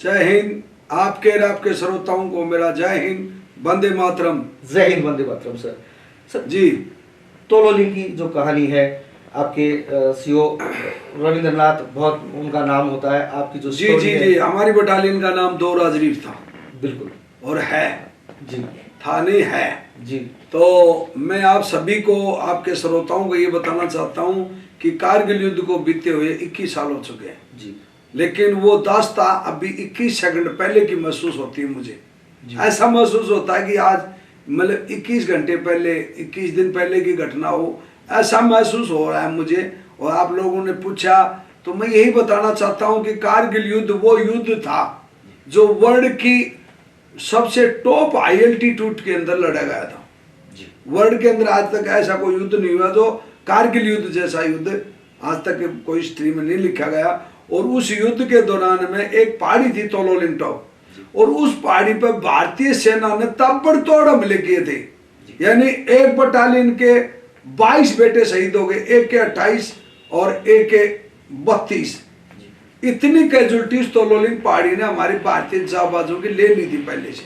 जय हिंद। आपके और आपके श्रोताओं को मेरा जय हिंद, वंदे मातरम। जय हिंद, वंदे मातरम। सर जी, तोलोलिंग की जो कहानी है, आपके सीओ रविंद्रनाथ, बहुत उनका नाम होता है। आपकी जो जी जी जी, हमारी बटालियन का नाम दो राजरीफ था। बिल्कुल। और है जी, था नहीं है जी। तो मैं आप सभी को, आपके श्रोताओं को ये बताना चाहता हूँ कि कारगिल युद्ध को बीते हुए 21 साल हो चुके हैं जी, लेकिन वो दास्तां अभी 21 सेकंड पहले की महसूस होती है मुझे। ऐसा महसूस होता है कि आज मतलब 21 घंटे पहले, 21 दिन पहले की घटना हो, ऐसा महसूस हो रहा है मुझे। और आप लोगों ने पूछा तो मैं यही बताना चाहता हूँ कि कारगिल युद्ध वो युद्ध था जो वर्ल्ड की सबसे टॉप हाई एल्टीट्यूड के अंदर लड़ा गया था। वर्ल्ड के अंदर आज तक ऐसा कोई युद्ध नहीं हुआ जो कारगिल युद्ध जैसा युद्ध आज तक कोई हिस्ट्री में नहीं लिखा गया। और उस युद्ध के दौरान में एक पहाड़ी थी तोलोलिंग टॉप, और उस पहाड़ी पर भारतीय सेना ने ताबड़तोड़ हमले किए थे। यानी एक बटालियन के 22 बेटे शहीद हो गए, एक के 28 और एक के 32। इतनी कैजुअलिटीज तोलोलिंग पहाड़ी ने हमारी भारतीय जाबाजों की ले ली थी पहले से।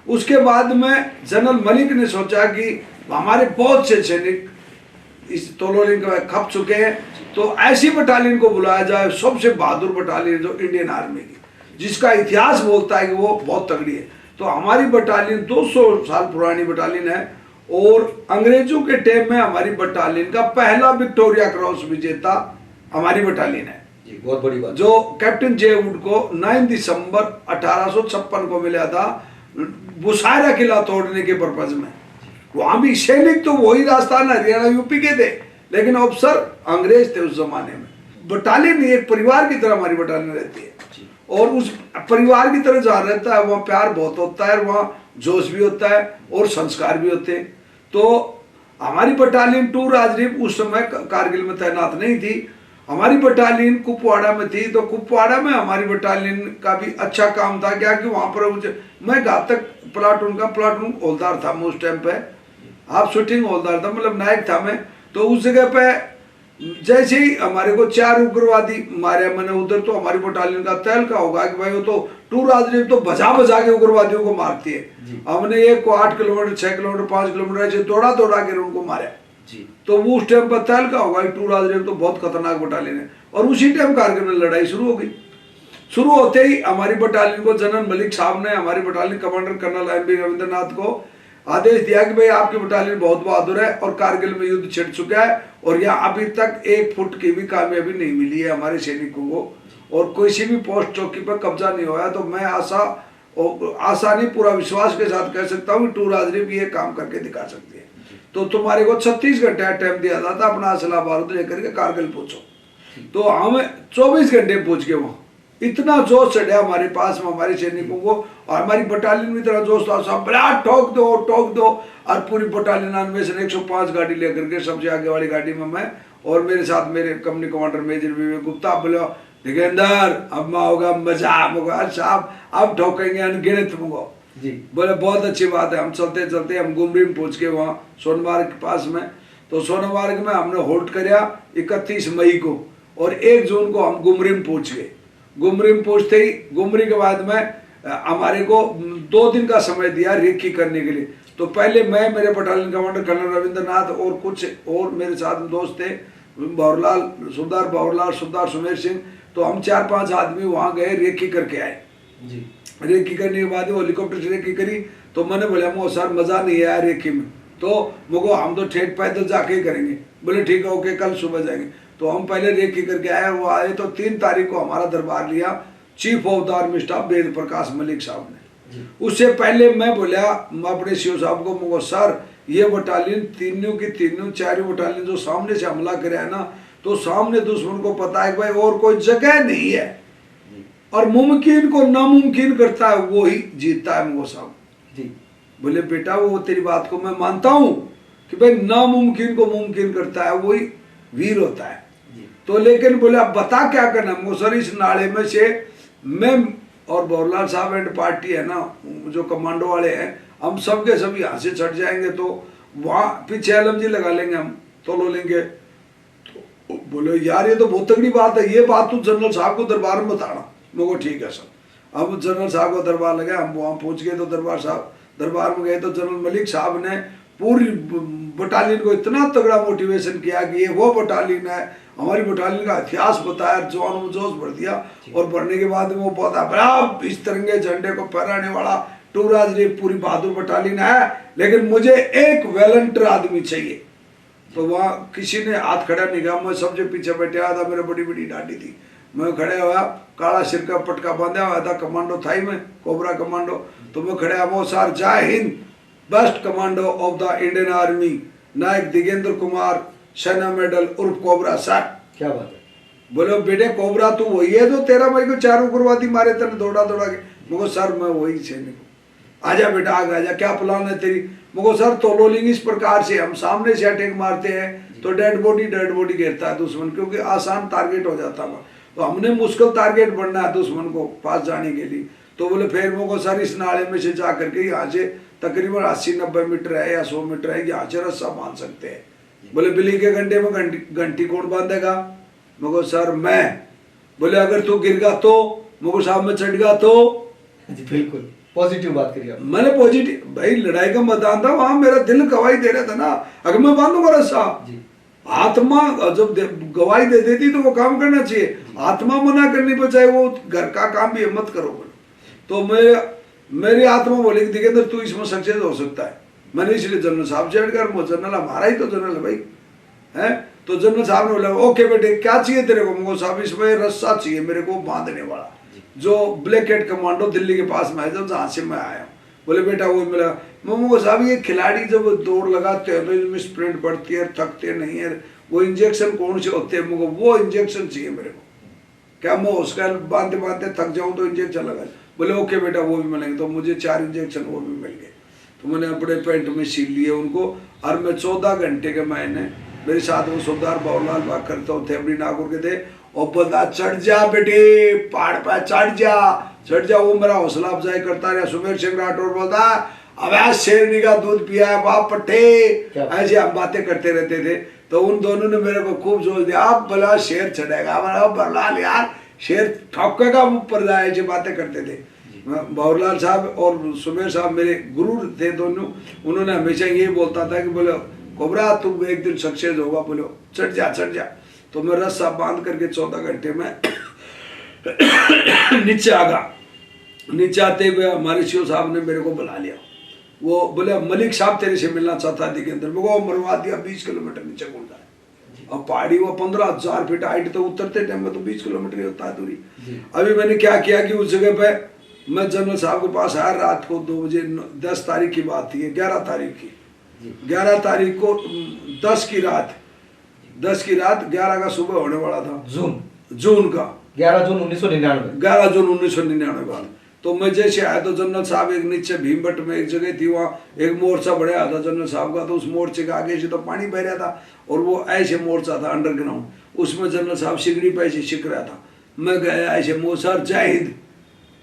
उसके बाद में जनरल मलिक ने सोचा कि हमारे बहुत से सैनिक इस तोलोलिंग में खप चुके हैं, तो ऐसी बटालियन को बुलाया जाए, सबसे बहादुर बटालियन जो इंडियन आर्मी की, जिसका इतिहास बोलता है कि वो बहुत तगड़ी है। तो हमारी बटालियन 200 साल पुरानी बटालियन है, और अंग्रेजों के टाइम में हमारी बटालियन का पहला विक्टोरिया क्रॉस विजेता हमारी बटालियन है। बहुत बड़ी बात। जो कैप्टन जे वुड को 9 दिसंबर 1856 को मिला था बुशायरा किला तोड़ने के पर्पज में। वहां भी सैनिक तो वही राजस्थान, हरियाणा, यूपी के थे, लेकिन अफसर अंग्रेज थे उस जमाने में। बटालियन एक परिवार की तरह हमारी बटालियन रहती है, और उस परिवार की तरह जहाँ रहता है वहाँ प्यार बहुत होता है, वहाँ जोश भी होता है और संस्कार भी होते हैं। तो हमारी बटालियन 2 राजरीफ उस समय कारगिल में तैनात नहीं थी। हमारी बटालियन कुपवाड़ा में थी, तो कुपवाड़ा में हमारी बटालियन का भी अच्छा काम था। क्या कि वहाँ पर मैं घातक प्लाटून हवलदार था मैं उस टाइम पे, आप शूटिंग हवलदार था, मतलब नायक था मैं। तो उस जगह पे जैसे ही हमारे को 4 उग्रवादी मारे मैंने उधर, तो हमारी बटालियन का तहलका होगा कि भाई वो तो 2 राजरीफ तो बजा बजा के उग्रवादियों को मारती है। हमने एक को 8 किलोमीटर, 6 किलोमीटर, 5 किलोमीटर ऐसे दौड़ा के उनको मारा जी। तो वो उस टाइम पर तहलका होगा 2 राजरीफ तो बहुत खतरनाक बटालियन है। और उसी टाइम कारगिल में लड़ाई शुरू हो गई। शुरू होते ही हमारी बटालियन को जनरल मलिक साहब ने, हमारी battalion commander colonel M B. Ravindranath को आदेश दिया कि भाई आपकी बटालियन बहुत बहादुर है और कारगिल में युद्ध छिड़ चुका है, और यहाँ अभी तक 1 फुट की भी कामयाबी नहीं मिली है हमारे सैनिकों को, और किसी भी पोस्ट चौकी पर कब्जा नहीं हुआ है। तो मैं आसानी पूरा विश्वास के साथ कह सकता हूँ कि 2 राजरीफ ये काम करके दिखा सकती है। तो तुम्हारे को 36 घंटे टाइम दिया जाता, अपना असला बारूद लेकर के कारगिल पहुंचो। तो हम 24 घंटे पहुंच गए वहाँ। इतना जोश चढ़ा हमारे पास में हमारे सैनिकों को, और हमारी बटालियन में इतना जोश था, सब बड़ा ठोक दो। और पूरी बटालियन में से 105 गाड़ी लेकर के सबसे आगे वाली गाड़ी में मैं, और मेरे साथ मेरे कंपनी कमांडर मेजर विवेक गुप्ता। बोले निगेंदर अब होगा मजा, साहब अब ठोकेंगे अनगिनत तुमको जी। बोले बहुत अच्छी बात है। हम चलते चलते हम गुमरी में पहुंच गए वहाँ सोनमार्ग के पास में। तो सोनमार्ग में हमने होल्ड किया 31 मई को, और 1 जून को हम गुमरी में पहुंच गए। गुमरी में पहुंचते ही गुमरी के बाद में हमारे को 2 दिन का समय दिया रेकी करने के लिए। तो पहले मैं, मेरे बटालियन कमांडर कर्नल रविंद्रनाथ और कुछ और मेरे साथ दोस्त थे, बावरलाल, सुबदार सुमेर सिंह। तो हम 4-5 आदमी वहाँ गए, रेकी करके आए जी। रेकी करने के बाद वो हेलीकॉप्टर से रेकी करी। तो मैंने बोला मो सर मजा नहीं आया रेकी में, तो मुझको हम तो ठेठ पैदल जाके ही करेंगे। बोले ठीक है ओके, कल सुबह जाएंगे। तो हम पहले रेकी करके आए। वो आए तो 3 तारीख को हमारा दरबार लिया chief of the army staff Ved Prakash Malik साहब ने। उससे पहले मैं बोला अपने सीओ साहब को, मुझको सर ये बटालियन तीनों की तीनों 4 बटालियन जो सामने से हमला करे है ना, तो सामने दुश्मन को पता है कि भाई और कोई जगह नहीं है, और मुमकिन को नामुमकिन करता है वो ही जीतता है। मुझको साहब जी बोले बेटा वो तेरी बात को मैं मानता हूँ कि भाई नामुमकिन को मुमकिन करता है वही वीर होता है। तो लेकिन बोले अब बता क्या करना। सर इस नाले में से मैं और बवरलाल साहब एंड पार्टी है ना, जो कमांडो वाले हैं, हम सब के सब यहाँ से चढ़ जाएंगे, तो वहाँ पीछे LMG लगा लेंगे, हम तो लो लेंगे। तो बोले यार ये तो बहुत तगड़ी बात है, ये बात तू जनरल साहब को दरबार में बताना। मुझको ठीक है सर। अब जनरल साहब को दरबार लगे, हम वहाँ पहुँच गए तो दरबार में गए तो जनरल मलिक साहब ने पूरी बटालियन को इतना तगड़ा मोटिवेशन किया कि ये वो बटालियन है, हमारी बटालियन का इतिहास बताया, जोश में जोश भर दिया। और भरने के बाद वो बहुत बड़ा इस तिरंगे झंडे को फहराने वाला टूराज रे पूरी बहादुर बटालियन है, लेकिन मुझे एक वॉलंटियर आदमी चाहिए। तो वहाँ किसी ने हाथ खड़ा नहीं किया, मैं सबसे पीछे बैठा था, मेरे बड़ी बड़ी डांडी थी, मैं खड़े हुआ, काला सिर का पटका बांधा हुआ था, कमांडो था ही मैं, कोबरा कमांडो। तो मैं खड़े वो सर जय हिंद, best commando of the Indian Army, Naik Digendra Kumar, Sena medal उर्फ कोबरा सर। क्या बात है। बोलो बेटे कोबरा तू वही है जो 13 मई को 4 उग्रवादी मारे तेने दौड़ा दौड़ा के? मुझको सर मैं वही सैनिक हूँ। आजा बेटा आगे आजा, क्या प्लान है तेरी? मुझको सर तो रोलिंग इस प्रकार से, हम सामने से अटैक मारते हैं तो डेड बॉडी गिरता है दुश्मन, क्योंकि आसान टारगेट हो जाता है। तो हमने मुश्किल टारगेट बनना है दुश्मन को पास जाने के लिए। तो बोले फिर मुझको सर इस नाले में से जा करके यहाँ से तकरीबन 80-90 मीटर है या 100 मीटर है, यहाँ से रस्सा बांध सकते हैं। बोले बिल्ली के घंटे में घंटी कौन बांधेगा? मुझको सर मैं। बोले अगर तू गिर गया तो? मुझको साहब में चढ़ गया तो? जी बिल्कुल पॉजिटिव बात करी आप। मैंने पॉजिटिव, भाई लड़ाई का मैदान था, वहां मेरा दिल गवाही दे रहा था ना, अगर मैं बांधूंगा रस्सा, आत्मा जब गवाही दे देती तो वो काम करना चाहिए। आत्मा मना करने पर चाहे वो घर का काम भी मत करो। तो मेरी आत्मा बोले दिगेंद्र तू इसमें सक्सेस हो सकता है। मैंने इसलिए जनरल साहब से अड़कर, वो जनरल हमारा ही तो जनरल है भाई है। तो जनरल साहब ने बोला ओके बेटे क्या चाहिए तेरे को? मुझको साहब इसमें रस्सा चाहिए मेरे को बांधने वाला, जो ब्लैक हेड कमांडो दिल्ली के पास में है जहाँ से मैं आया हूँ। बोले बेटा वो मिला। मुझको साहब ये खिलाड़ी जब दौड़ लगाते हैं तो इसमें स्प्रिंट बढ़ती है, थकते नहीं है, वो इंजेक्शन कौन से होते हैं? मुझको वो इंजेक्शन चाहिए मेरे को। क्या मैं उसका बांधते बांधते थक जाऊँ तो इंजेक्शन लगा? बोले ओके बेटा वो भी मिलेंगे। तो मुझे 4 इंजेक्शन वो भी मिल गए। तो मैंने अपने पेंट में सील लिए उनको, और मैं 14 घंटे के मैंने मेरे साथ वो सरदार बाबूलाल बाग करते हो थे, अपनी नागौर के थे, और बता चढ़ जा बेटे पहाड़ पर चढ़ जा। वो मेरा हौसला अफजाई करता रहा। सुमेर सिंह राठौर बोलता अब शेरनी का दूध पिया है बाप पट्टे, ऐसे हम बातें करते रहते थे। तो उन दोनों ने मेरे को खूब जोर दिया, अब भला शेर चढ़ेगा, बरलाल यार शेर ठोकेगा ऊपर जाए, ऐसी बातें करते थे। बाबूलाल साहब और सुमेर साहब मेरे गुरु थे दोनों, उन्होंने हमेशा यही बोलता था कि बोले कोबरा तू एक दिन सक्सेस होगा, बोलो चढ़ जा। तो मैं रस्सा बांध करके 14 घंटे में नीचे आ गया। नीचे आते हुए हमारे सीओ साहब ने मेरे को बुला लिया। वो बोले मलिक साहब तेरे से मिलना चाहता है दिगेंद्र। वो मरवा दिया 20 किलोमीटर नीचे कूदा है। अब पहाड़ी वो 15,000 फीट हाइट, तो उतरते टाइम में तो 20 किलोमीटर ही होता है दूरी। अभी मैंने क्या किया कि उस जगह पे मैं जनरल साहब के पास आया रात को 2 बजे। 10 तारीख की बात थी, 11 तारीख की। 11 तारीख को 10 की रात 11 का सुबह होने वाला था, जून का 11 जून 1999। 11 जून 1999 वाला। तो मैं जैसे आया तो जनरल साहब एक नीचे भीमबट में एक जगह थी, वहाँ एक मोर्चा बढ़िया था जनरल साहब का। तो उस मोर्चे के आगे से तो पानी बह रहा था, और वो ऐसे मोर्चा था अंडरग्राउंड, उसमें जनरल साहब सिगड़ी पे ऐसे सिक रहा था। मैं गया ऐसे मुँह सर जय हिंद।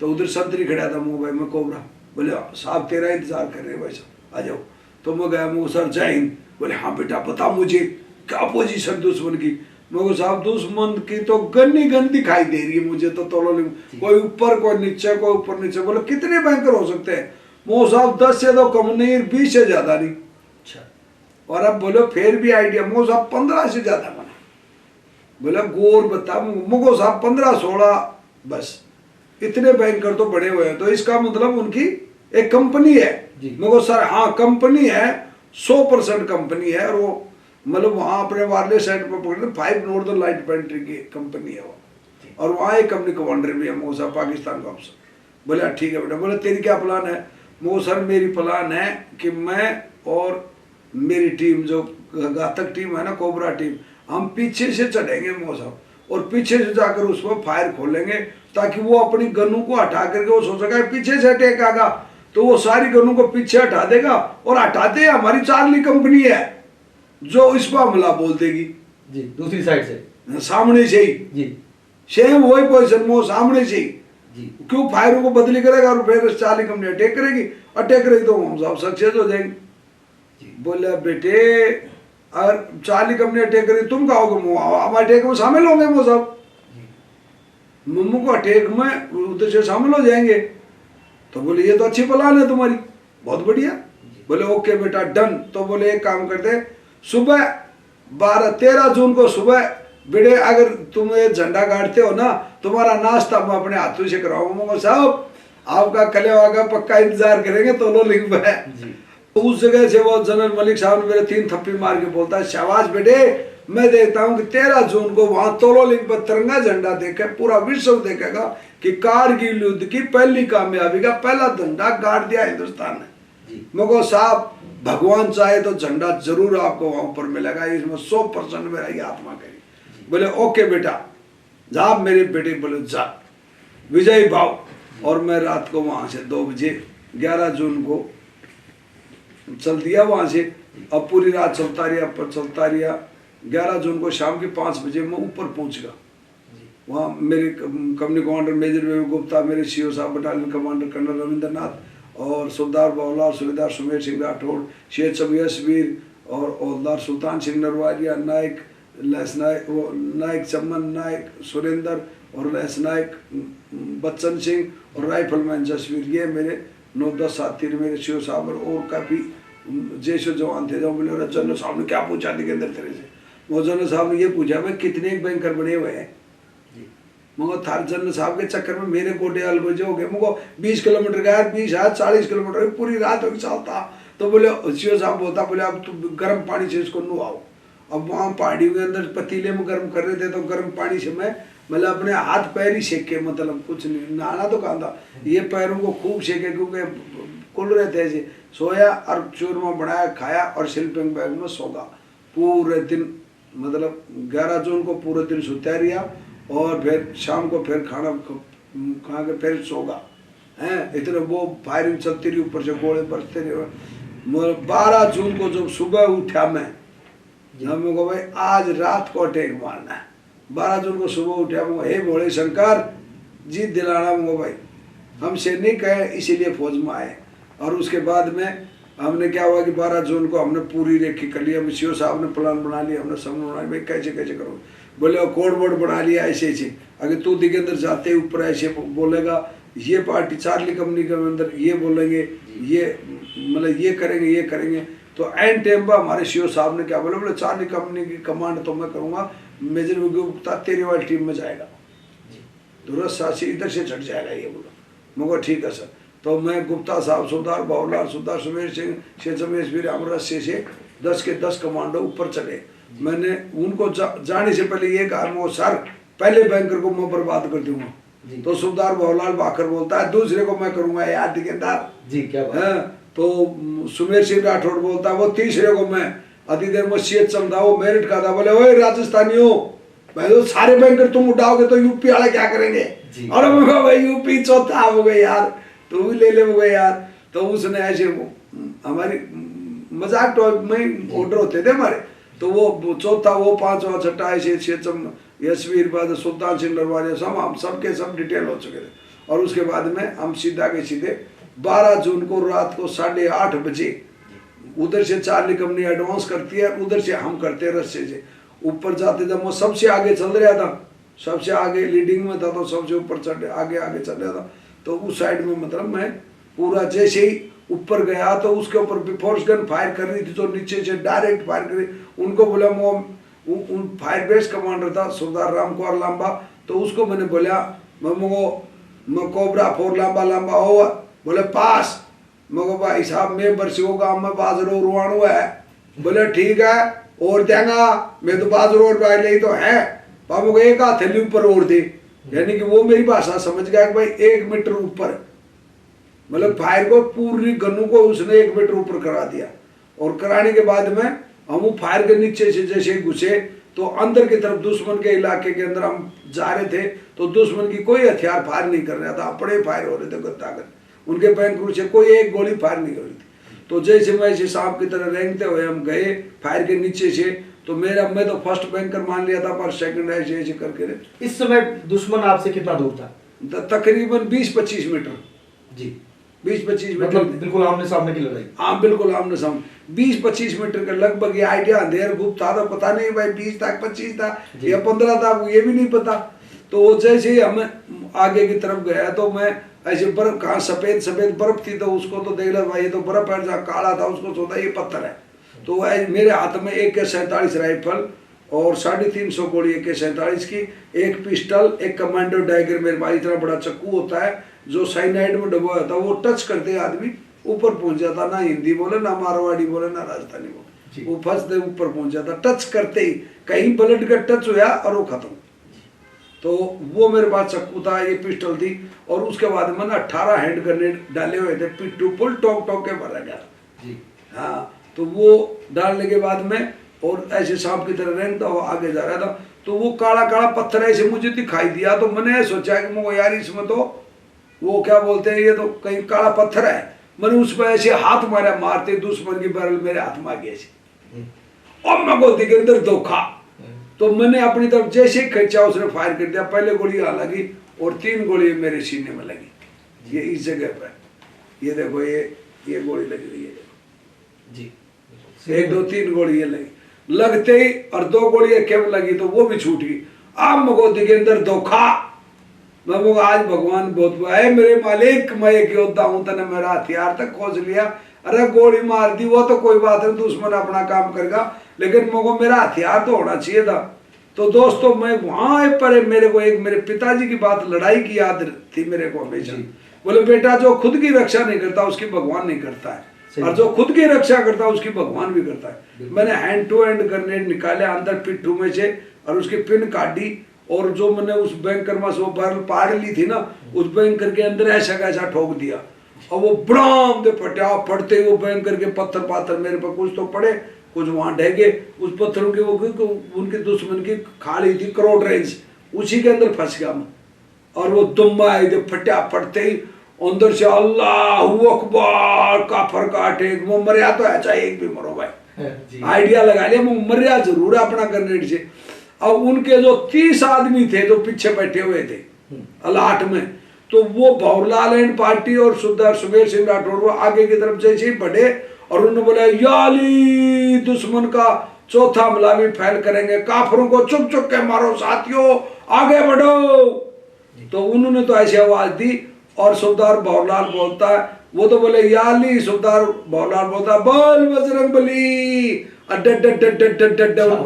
तो उधर संतरी खड़ा था मुँह भाई, मैं कोबरा। बोले साहब तेरा इंतजार कर रहे वैसा, आ जाओ। तो मैं गया मुँह सर जय हिंद। बोले हाँ बेटा बता मुझे क्या पोजीशन दुश्मन की? मैं साहब दुश्मन की तो गन्नी गन दिखाई दे रही है मुझे तो कोई ऊपर कोई नीचे, कोई ऊपर नीचे। बोले कितने भयंकर हो सकते हैं? वो साहब 10 से तो कम नहीं, 20 से ज्यादा नहीं। अच्छा। और अब बोलो फिर भी आइडिया, वो साहब 15 से ज्यादा बना। बोले गोर बता, मुगो साहब 15-16 बस, इतने भयंकर तो बड़े हुए हैं। तो इसका मतलब उनकी एक कंपनी है। मुगो सर हाँ कंपनी है, 100% कंपनी है। और वो मतलब वहाँ अपने वार्ले साइड पर पकड़े 5 नॉर्दर्न लाइट इन्फेंट्री की कंपनी है वो, और वहाँ एक कंपनी कमांडर भी है मोसा पाकिस्तान का अफसर। बोले ठीक है बेटा। बोले तेरी क्या प्लान है? वो सर मेरी प्लान है कि मैं और मेरी टीम जो घातक टीम है ना, कोबरा टीम, हम पीछे से चढ़ेंगे मोसा, और पीछे से जाकर उस पर फायर खोलेंगे, ताकि वो अपनी गनों को हटा करके वो सोचेगा पीछे से अटैक आगा, तो वो सारी गनों को पीछे हटा देगा। और हटाते हमारी चार्ली कंपनी है जो इस पर हमला बोल देगी जी, दूसरी साइड से, सामने से ही जी, सेम वही पोजीशन में सामने से ही जी। क्यों फायरों को बदली करेगा, और फिर चार्ली कंपनी अटैक करेगी तो हम सब सक्सेस हो जाएंगे। बोले बेटे अगर चार्ली कंपनी अटैक करेगी तुम कहोगे हम अटैक में शामिल होंगे वो सब? मम्मू को अटैक में उधर से शामिल हो जाएंगे। तो बोले ये तो अच्छी प्लान है तुम्हारी, बहुत बढ़िया। बोले ओके बेटा डन। तो बोले एक काम करते, सुबह 13 जून को सुबह बेटे अगर तुम ये झंडा गाड़ते हो ना, तुम्हारा नाश्ता मैं अपने हाथों से कराऊंगा साहब, आपका कलेवा का पक्का इंतजार करेंगे तोलो लिंक पे। तो उस जगह से वो जनरल मलिक साहब ने मेरे 3 थप्पी मार के बोलता है शाबाश बेटे, मैं देखता हूँ कि 13 जून को वहां तोलो लिंक पर तिरंगा झंडा देखे पूरा विश्व देखेगा कि कारगिल युद्ध की पहली कामयाबी का पहला झंडा गाड़ दिया हिंदुस्तान ने। मैं कहो साहब भगवान चाहे तो झंडा जरूर आपको वहां पर मिलेगा, इसमें 100% मेरा ये आत्मा कही। बोले ओके बेटा जा मेरे बेटे, बोले जा विजय भाव। और मैं रात को वहां से 2 बजे 11 जून को चल दिया वहां से। अब पूरी रात चलता रहा पर चलता रहा। 11 जून को शाम के 5 बजे मैं ऊपर पहुंच गया। वहाँ मेरे कंपनी कमांडर मेजर विवेक गुप्ता, मेरे सीओ साहब बटालियन कमांडर कर्नल रविंद्र नाथ और सूबेदार बाबूलाल, सूबेदार सुमेर सिंह राठौड़, शेर यशवीर और हौलदार सुल्तान सिंह नरवालिया, नायक नायक चमन नायक सुरेंद्र और लहस नायक बच्चन सिंह और राइफलमैन जसवीर, ये मेरे 9-10 साथी मेरे सीओ साहब और काफ़ी जैसे जवान थे। जो बोले जनरल साहब ने क्या पूछा थी के अंदर तेरे से, वो जनरल साहब ने ये पूछा भाई कितने बैंकर बने हुए हैं। मगर थार जनरल साहब के चक्कर में मेरे गोटे अलगोजे हो गए। मुझको 20 किलोमीटर गया, 20 है 40 किलोमीटर पूरी रात हो चलता। तो बोले सीओ साहब बोलता बोले अब तुम गर्म पानी से इसको नुआओ। अब वहाँ पहाड़ियों के अंदर पतीले में गर्म कर रहे थे, तो गर्म पानी से मैं मतलब अपने हाथ पैर ही सेके, मतलब कुछ नहीं नहाना तो कहा था, ये पैरों को खूब सेके क्योंकि कुल रहे थे ऐसे। सोया और चूरमा बनाया खाया और स्लीपिंग बैग में सो गया पूरे दिन। मतलब 11 जून को पूरे दिन सोता रहा और फिर शाम को फिर खाना खा के फिर सो गया हैं। इतने वो फायरिंग चलती रही, ऊपर से गोले बरसते रहे। 12 जून को जब सुबह उठा मैं, हमने कहा भाई आज रात को अटैक मारना है। 12 जून को सुबह उठा, हे भोले शंकर जीत दिलाना मुझे भाई, हम सैनिक है इसीलिए फौज में आए। और उसके बाद में हमने क्या हुआ कि 12 जून को हमने पूरी रेखी कर लिया। सीओ साहब ने प्लान बना लिया, हमने सब बना लिया कैसे कैसे करो। बोले कोड बोर्ड बना लिया ऐसे ऐसे, अगर तू के अंदर जाते ही ऊपर ऐसे बोलेगा, ये पार्टी चार्ली कंपनी के अंदर ये बोलेंगे, ये मतलब ये करेंगे। तो एंड टाइम पर हमारे सीओ साहब ने क्या बोला, बोले चार्ली कंपनी की कमांड तो मैं करूँगा, मेजर गुप्ता तेरी वाली टीम में जाएगा, तो रस्सा से इधर से चढ़ जाएगा ये बोला। मगर ठीक है सर। तो मैं गुप्ता साहब, सूबेदार बाबूलाल, सूबेदार सुमेर सिंह, शेर यशवीर हम रस्से से 10 के 10 कमांडो ऊपर चढ़े। मैंने उनको जाने से पहले ये कहा वो सर पहले बैंकर को मैं बर्बाद कर दूंगा। तो सूबेदार बाबूलाल बाकर बोलता है दूसरे को मैं करूंगा यार ठेकेदार जी क्या बात है। तो सुमेर सिंह राठौड़ बोलता है वो तीसरे को मैं। अति देर में सीएच चमदा वो मेरिट का था, बोले ओए राजस्थानियों भाई तो सारे बैंकर तुम उठाओगे तो यूपी वाले क्या करेंगे। और मैं कहा भाई यूपी चौथा हो गए यार, तो भी ले ले हो गए यार। तो उसने ऐसे हमारी मजाक टॉप में ऑर्डर होते थे हमारे, तो वो चौथा वो 5वां 6ठा ऐसे शेचम यशवीर बाद सुल्तान सिंह नरवालिया सब हम सबके सब डिटेल हो चुके थे। और उसके बाद में हम सीधा के सीधे 12 जून को रात को 8:30 बजे उधर से चार्ली कंपनी एडवांस करती है, उधर से हम करते हैं रस्से से ऊपर जाते। जब वो सबसे आगे चल रहा था, सबसे आगे लीडिंग में था, तो सबसे ऊपर चढ़ आगे चल रहा था। तो उस साइड में मतलब मैं पूरा जैसे ही ऊपर गया तो उसके ऊपर फोर्स गन फायर कर रही थी, तो नीचे से डायरेक्ट फायर कर रही। उनको बोला वो फायर बेस कमांडर था सरदार राम कुमार लांबा, तो उसको मैंने बोला मैं कोबरा 4 लांबा हो, बोले पास। मगो भाई साहब मैं बरसियों गाँव में बाजरो रुआणु है। बोले ठीक है और देंगा, मैं तो बाजरो और भाई ले तो है पापा को एक हाथ थैली ऊपर और दे, यानी कि वो मेरी भाषा समझ गया कि भाई 1 मीटर ऊपर, मतलब फायर को पूरी गन्नू को उसने 1 मीटर ऊपर करा दिया। और कराने के बाद में हम फायर के नीचे से जैसे घुसे तो अंदर की तरफ दुश्मन के इलाके के अंदर हम जा रहे थे, तो दुश्मन की कोई हथियार फायर नहीं कर रहा था, अपने फायर हो रहे थे गत्तागत, उनके बैंकरू से कोई एक गोली फायर नहीं हो रही थी। तो जैसे वैसे सांप की तरह रेंगते हुए हम गए फायर के नीचे से। तो मैं तो फर्स्ट बैंकर मान लिया था, पर सेकंड ऐसे ऐसे करके। इस समय दुश्मन आपसे कितना दूर था? तकरीबन 20-25 मीटर जी, 20-25 मीटर, मतलब बिल्कुल आमने सामने की लड़ाई। हाँ बिल्कुल आमने सामने 20-25 मीटर का लगभग ये आइडिया अंधेर गुप्त था, तो पता नहीं भाई 20 था 25 था या 15 था, वो ये भी नहीं पता। तो वो जैसे ही हम आगे की तरफ गया तो मैं ऐसे बर्फ, कहाँ सफेद सफेद बर्फ थी तो उसको तो देख लो भाई ये तो बर्फ है, जहाँ काला था उसको सोचा ये पत्थर है। तो मेरे हाथ में AK-47 राइफल और 350 गोली AK-47 की, एक पिस्टल, एक कमांडो डैगर मेरे पास, इतना बड़ा चक्कू होता है जो साइनाइड में डबा होता है, वो टच करते आदमी ऊपर पहुंच जाता, ना हिंदी बोले ना मारवाड़ी बोले ना राजस्थानी बोले, वो फंस दे ऊपर पहुंच जाता, टच करते ही कहीं ब्लड का टच हुआ और वो खत्म। तो वो मेरे पास चक्कू था, ये पिस्टल थी, और उसके बाद मैंने 18 हैंड ग्रेनेड डाले हुए थे, पिट्टू फुल टोक टोक के भरा गया। हाँ, तो वो डालने के बाद में और ऐसे सांप की तरह रेंगता हुआ आगे जा रहा था, तो वो काला काला पत्थर ऐसे मुझे दिखाई दिया, तो मैंने सोचा कि मुझे यार इसमें तो वो क्या बोलते हैं, ये तो कहीं काला पत्थर है। मैंने उस पर ऐसे हाथ मारा, मारते दुश्मन की बैरल मेरे हाथ में आ गई ऐसे, और मैं गोदी के अंदर धोखा। तो मैंने अपनी तरफ जैसे ही खींचा उसने फायर कर दिया, पहले गोली आ लगी और 3 गोली मेरे सीने में लगी, ये इस जगह पर, ये देखो ये गोली लगी हुई है जी, 1 2 3 गोली ये लगी, लगते ही और 2 गोली केवल लगी तो वो भी छूट गई। अब मगोदी के अंदर धोखा, मैं बोला आज भगवान बहुत है मेरे मालिक, मैं एक योद्धा हूं, तने मेरा हथियार तक खोज लिया, अरे गोली मार दी वो तो कोई बात नहीं, दुश्मन अपना काम करेगा, लेकिन मुझको मेरा हथियार तो होना चाहिए था। तो दोस्तों मैं वहां पर मेरे को एक मेरे पिताजी की बात, लड़ाई की याद थी मेरे को हमेशा, बोले बेटा जो खुद की रक्षा नहीं करता उसकी भगवान नहीं करता है, और जो खुद की रक्षा करता है उसकी भगवान भी करता है। मैंने हैंड टू हैंड ग्रेनेड निकाले अंदर पिट्ठू में से और उसकी पिन काटी, और जो मैंने उस बैंकर में से वो बैरल पाड़ ली थी ना, उस बैंकर के अंदर ऐसा कैसा ठोक दिया, और वो ब्राम दे फटा, फटते वो बैंकर के पत्थर पाथर मेरे पर कुछ तो पड़े, कुछ वहां ढह, उस पत्थरों के वो उनके दुश्मन की खाली थी करोड़ रेंज, उसी के अंदर फंस गया मैं, और वो दुम्बा फटा, फटते ही अंदर से अल्लाहू अकबर काफर काटे, वो मरिया तो ऐसा एक भी मरो भाई, आइडिया लगा लिया वो मरिया जरूर है अपना ग्रेनेड से। अब उनके जो 30 आदमी थे जो पीछे बैठे हुए थे अलाट में, तो वो भवरलाल एंड पार्टी और सुमेर सिंह राठौड़ वो आगे की तरफ जैसे ही बढ़े और उन्होंने बोला याली दुश्मन का चौथा हमला भी फैल करेंगे, काफरों को चुप चुप के मारो साथियों, आगे बढ़ो। तो उन्होंने तो ऐसी आवाज दी, और सुबेदार भवरलाल बोलता है, वो तो बोले याली, सुबेदार भवरलाल बोलता बोल बजरंग बली,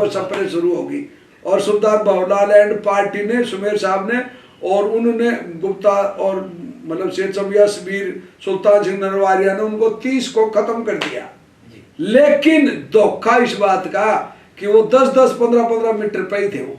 सफर शुरू होगी। और सुबेदार भवरलाल एंड पार्टी ने, सुमेर साहब ने, और उन्होंने गुप्ता और मतलब शेर चंबिया सबीर सुल्तान सिंह नरवारिया ने उनको 30 को खत्म कर दिया। लेकिन धोखा इस बात का कि वो 10-10 15-15 मीटर पे ही थे, वो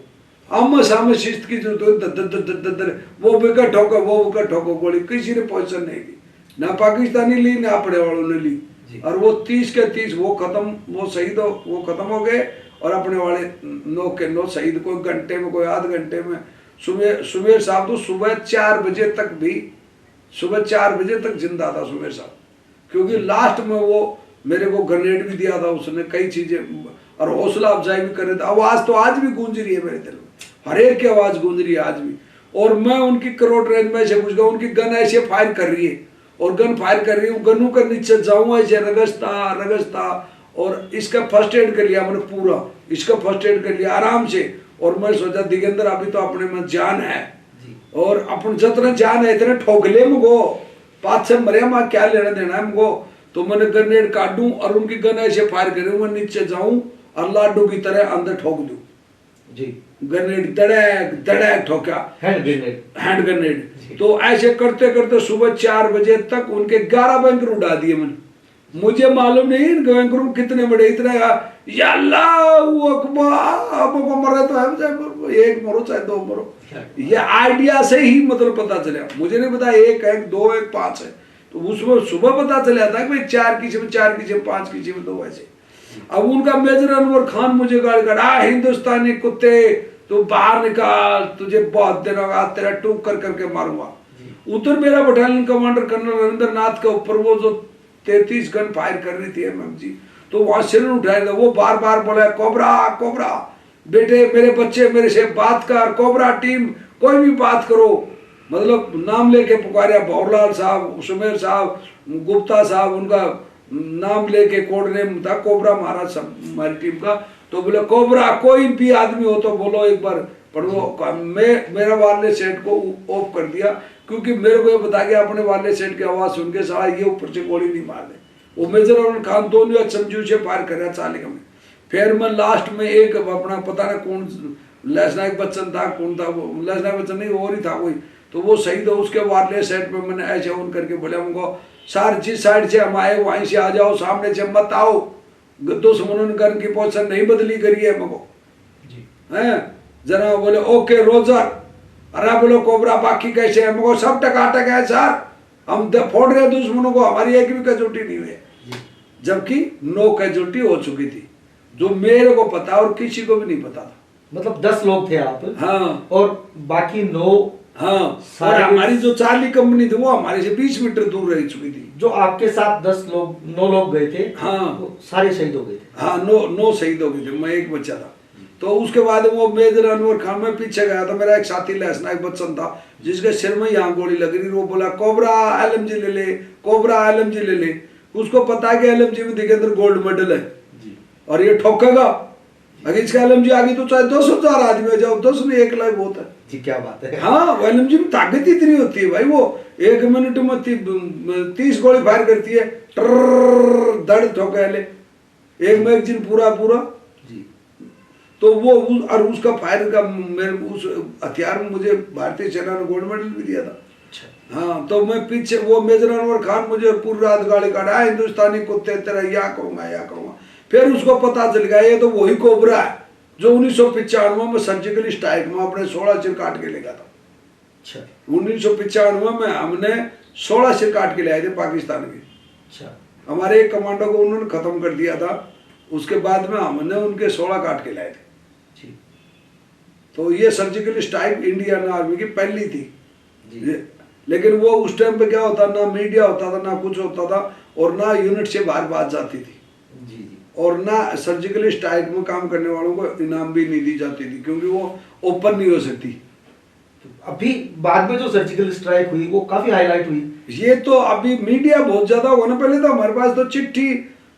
आमने सामने शिस्त की जरूरत, वो विकेट ठोको वो विकेट ठोको, गोली किसी ने पोजीशन नहीं ली, ना पाकिस्तानी ली ना अपने वालों ने ली, और वो 30 के 30 वो खत्म, वो शहीद वो खत्म हो गए, और अपने वाले 9 के 9 शहीद, कोई घंटे में कोई आध घंटे में। सुमेर साहब तो सुबह 4 बजे तक भी, सुबह 4 बजे तक जिंदा था सुमेर साहब, क्योंकि लास्ट में वो मेरे को ग्रेनेड भी दिया था उसने, कई चीजें, और हौसला अफजाई भी कर रहे थे। आवाज तो आज भी गूंज रही है मेरे दिल में, हर एक की आवाज गूंज रही है आज भी। और मैं उनकी करोड़ रेंज में ऐसे घुस गया, उनकी गन ऐसे फायर कर रही है, और गन फायर कर रही है, गनों के नीचे जाऊँ ऐसे रगसता, और इसका फर्स्ट एड कर लिया मैंने पूरा, इसका फर्स्ट एड कर लिया आराम से। और मैं सोचा दिगंदर अभी तो अपने में जान है, और अपन जितना जान है इतने ठोकले मुझको, पाँच से मरे माँ क्या लेना देना है मुझको। तो मैंने ग्रेनेड काटूं और उनकी गन ऐसे फायर करूं, मैं नीचे जाऊं और लाडू की तरह अंदर ठोक दूं जी, ग्रेनेड धड़क धड़क ठोका, हैंड ग्रेनेड। तो ऐसे करते करते सुबह 4 बजे तक उनके 11 बैंकर उड़ा दिए मैंने। मुझे मालूम नहीं इन बैंकरों कितने बड़े, इतने या अल्लाहू अकबर, आपको मरे तो है, एक मरो चाहे 2 मरो, ये आइडिया से ही मतलब पता चला। मुझे नहीं पता 1 है 2 है 5 है, तो उसमें सुबह पता चला था कि भाई 4 किसी में 4 किसी में 5 किसी में 2 ऐसे। अब उनका मेजर अनवर खान मुझे गाड़ी कर, हिंदुस्तानी कुत्ते तू बाहर निकाल, तुझे बहुत दिन होगा तेरा टूक कर करके मारूंगा। उधर मेरा बटालियन कमांडर कर्नल नरेंद्र नाथ के ऊपर वो जो 33 गन फायर कर रही थी एमएम जी, तो वहां सिर उठाया, वो बार बार बोला कोबरा कोबरा, बेटे मेरे बच्चे मेरे से बात कर, कोबरा टीम कोई भी बात करो, मतलब नाम लेके पुकारा। भवरलाल साहब, सुमेर साहब, गुप्ता साहब, उनका नाम लेके कोड नेम था कोबरा महाराज हमारी टीम का। तो बोले कोबरा कोई भी आदमी हो तो बोलो, एक बार पर वो मेरा वायरलेस सेट को ऑफ कर दिया, क्योंकि मेरे को ये बता गया अपने वायरलेस सेट की आवाज सुन के साला ये ऊपर से गोली नहीं मार दे। वो मेजर अरुण खान दोनों समझू से फायर कर रहा चालिका में। फिर मैं लास्ट में एक अपना पता ना कौन लहसनायक बच्चन था, कौन था वो, लहसनायक बच्चन नहीं और ही था कोई, तो वो शहीद हो उसके वायरलेस सेट पे मैंने ऐसे ऑन करके बोला उनको, सर जिस साइड से हम आए वहीं से आ जाओ, सामने से मत आओ, दुश्मनों ने की पोजीशन नहीं बदली करी है मको हैं। जना बोले ओके रोजर, अरे बोलो कोबरा बाकी कैसे है मको, सब टकाटक है सर, हम फोड़ रहे दुश्मनों को, हमारी एक भी कैजुअल्टी नहीं हुई, जबकि 9 कैजुअल्टी हो चुकी थी, जो मेरे को पता और किसी को भी नहीं पता था। मतलब 10 लोग थे आप? हाँ, और बाकी 9? हाँ, और हमारी जो चार्ली कंपनी थी वो हमारे से 20 मीटर दूर रह चुकी थी। जो आपके साथ 9 लोग गए थे, हाँ, सारे शहीद हो गए थे? हाँ, 9 शहीद हो गए थे, मैं एक बच्चा था। तो उसके बाद वो मेजर अनवर खान में पीछे गया था, मेरा एक साथी लहसनायक बच्चन था जिसके सिर में यहाँ गोली लग रही, वो बोला कोबरा LMG ले ले, कोबरा LMG ले ले। उसको पता है कि LMG में के अंदर गोल्ड मेडल है और ये ठोकेगा, अगर इसका LMG आ गई तो चाहे 10,000 आदमी हो जाओ, 10 नहीं 1 लाख बहुत है जी। क्या बात है। हाँ, LMG में ताकत इतनी होती है भाई, वो 1 मिनट में 30 गोली फायर करती है, धड़ ठोके ले, एक मैगजीन पूरा जी। तो वो और उसका फायर का मेरे उस हथियार में मुझे भारतीय सेना ने गोल्ड मेडल भी दिया था। हाँ, तो मैं पीछे वो मेजर अनवर खान मुझे पूरी रात गाली काटा, हिंदुस्तानी कुत्ते तेरा या करूंगा। फिर उसको पता चल गया ये तो वही कोबरा है जो 1995 में सर्जिकल स्ट्राइक में अपने 16 सिर काट के ले गया था। 1995 में हमने 16 सिर काट के ले आए थे पाकिस्तान के। हमारे एक कमांडो को उन्होंने खत्म कर दिया था, उसके बाद में हमने उनके 16 काट के लाए थे। तो ये सर्जिकल स्ट्राइक इंडियन आर्मी की पहली थी। लेकिन वो उस टाइम पे क्या होता, ना मीडिया होता था, ना कुछ होता था, और ना यूनिट से बाहर बात जाती थी और ना सर्जिकल स्ट्राइक में काम करने वालों को इनाम भी नहीं दी जाती थी, क्योंकि वो ओपन नहीं हो सकती। अभी बाद में जो सर्जिकल स्ट्राइक हुई वो काफी हाईलाइट हुई। ये तो अभी मीडिया बहुत ज्यादा होगा ना, पहले तो हमारे पास तो चिट्ठी,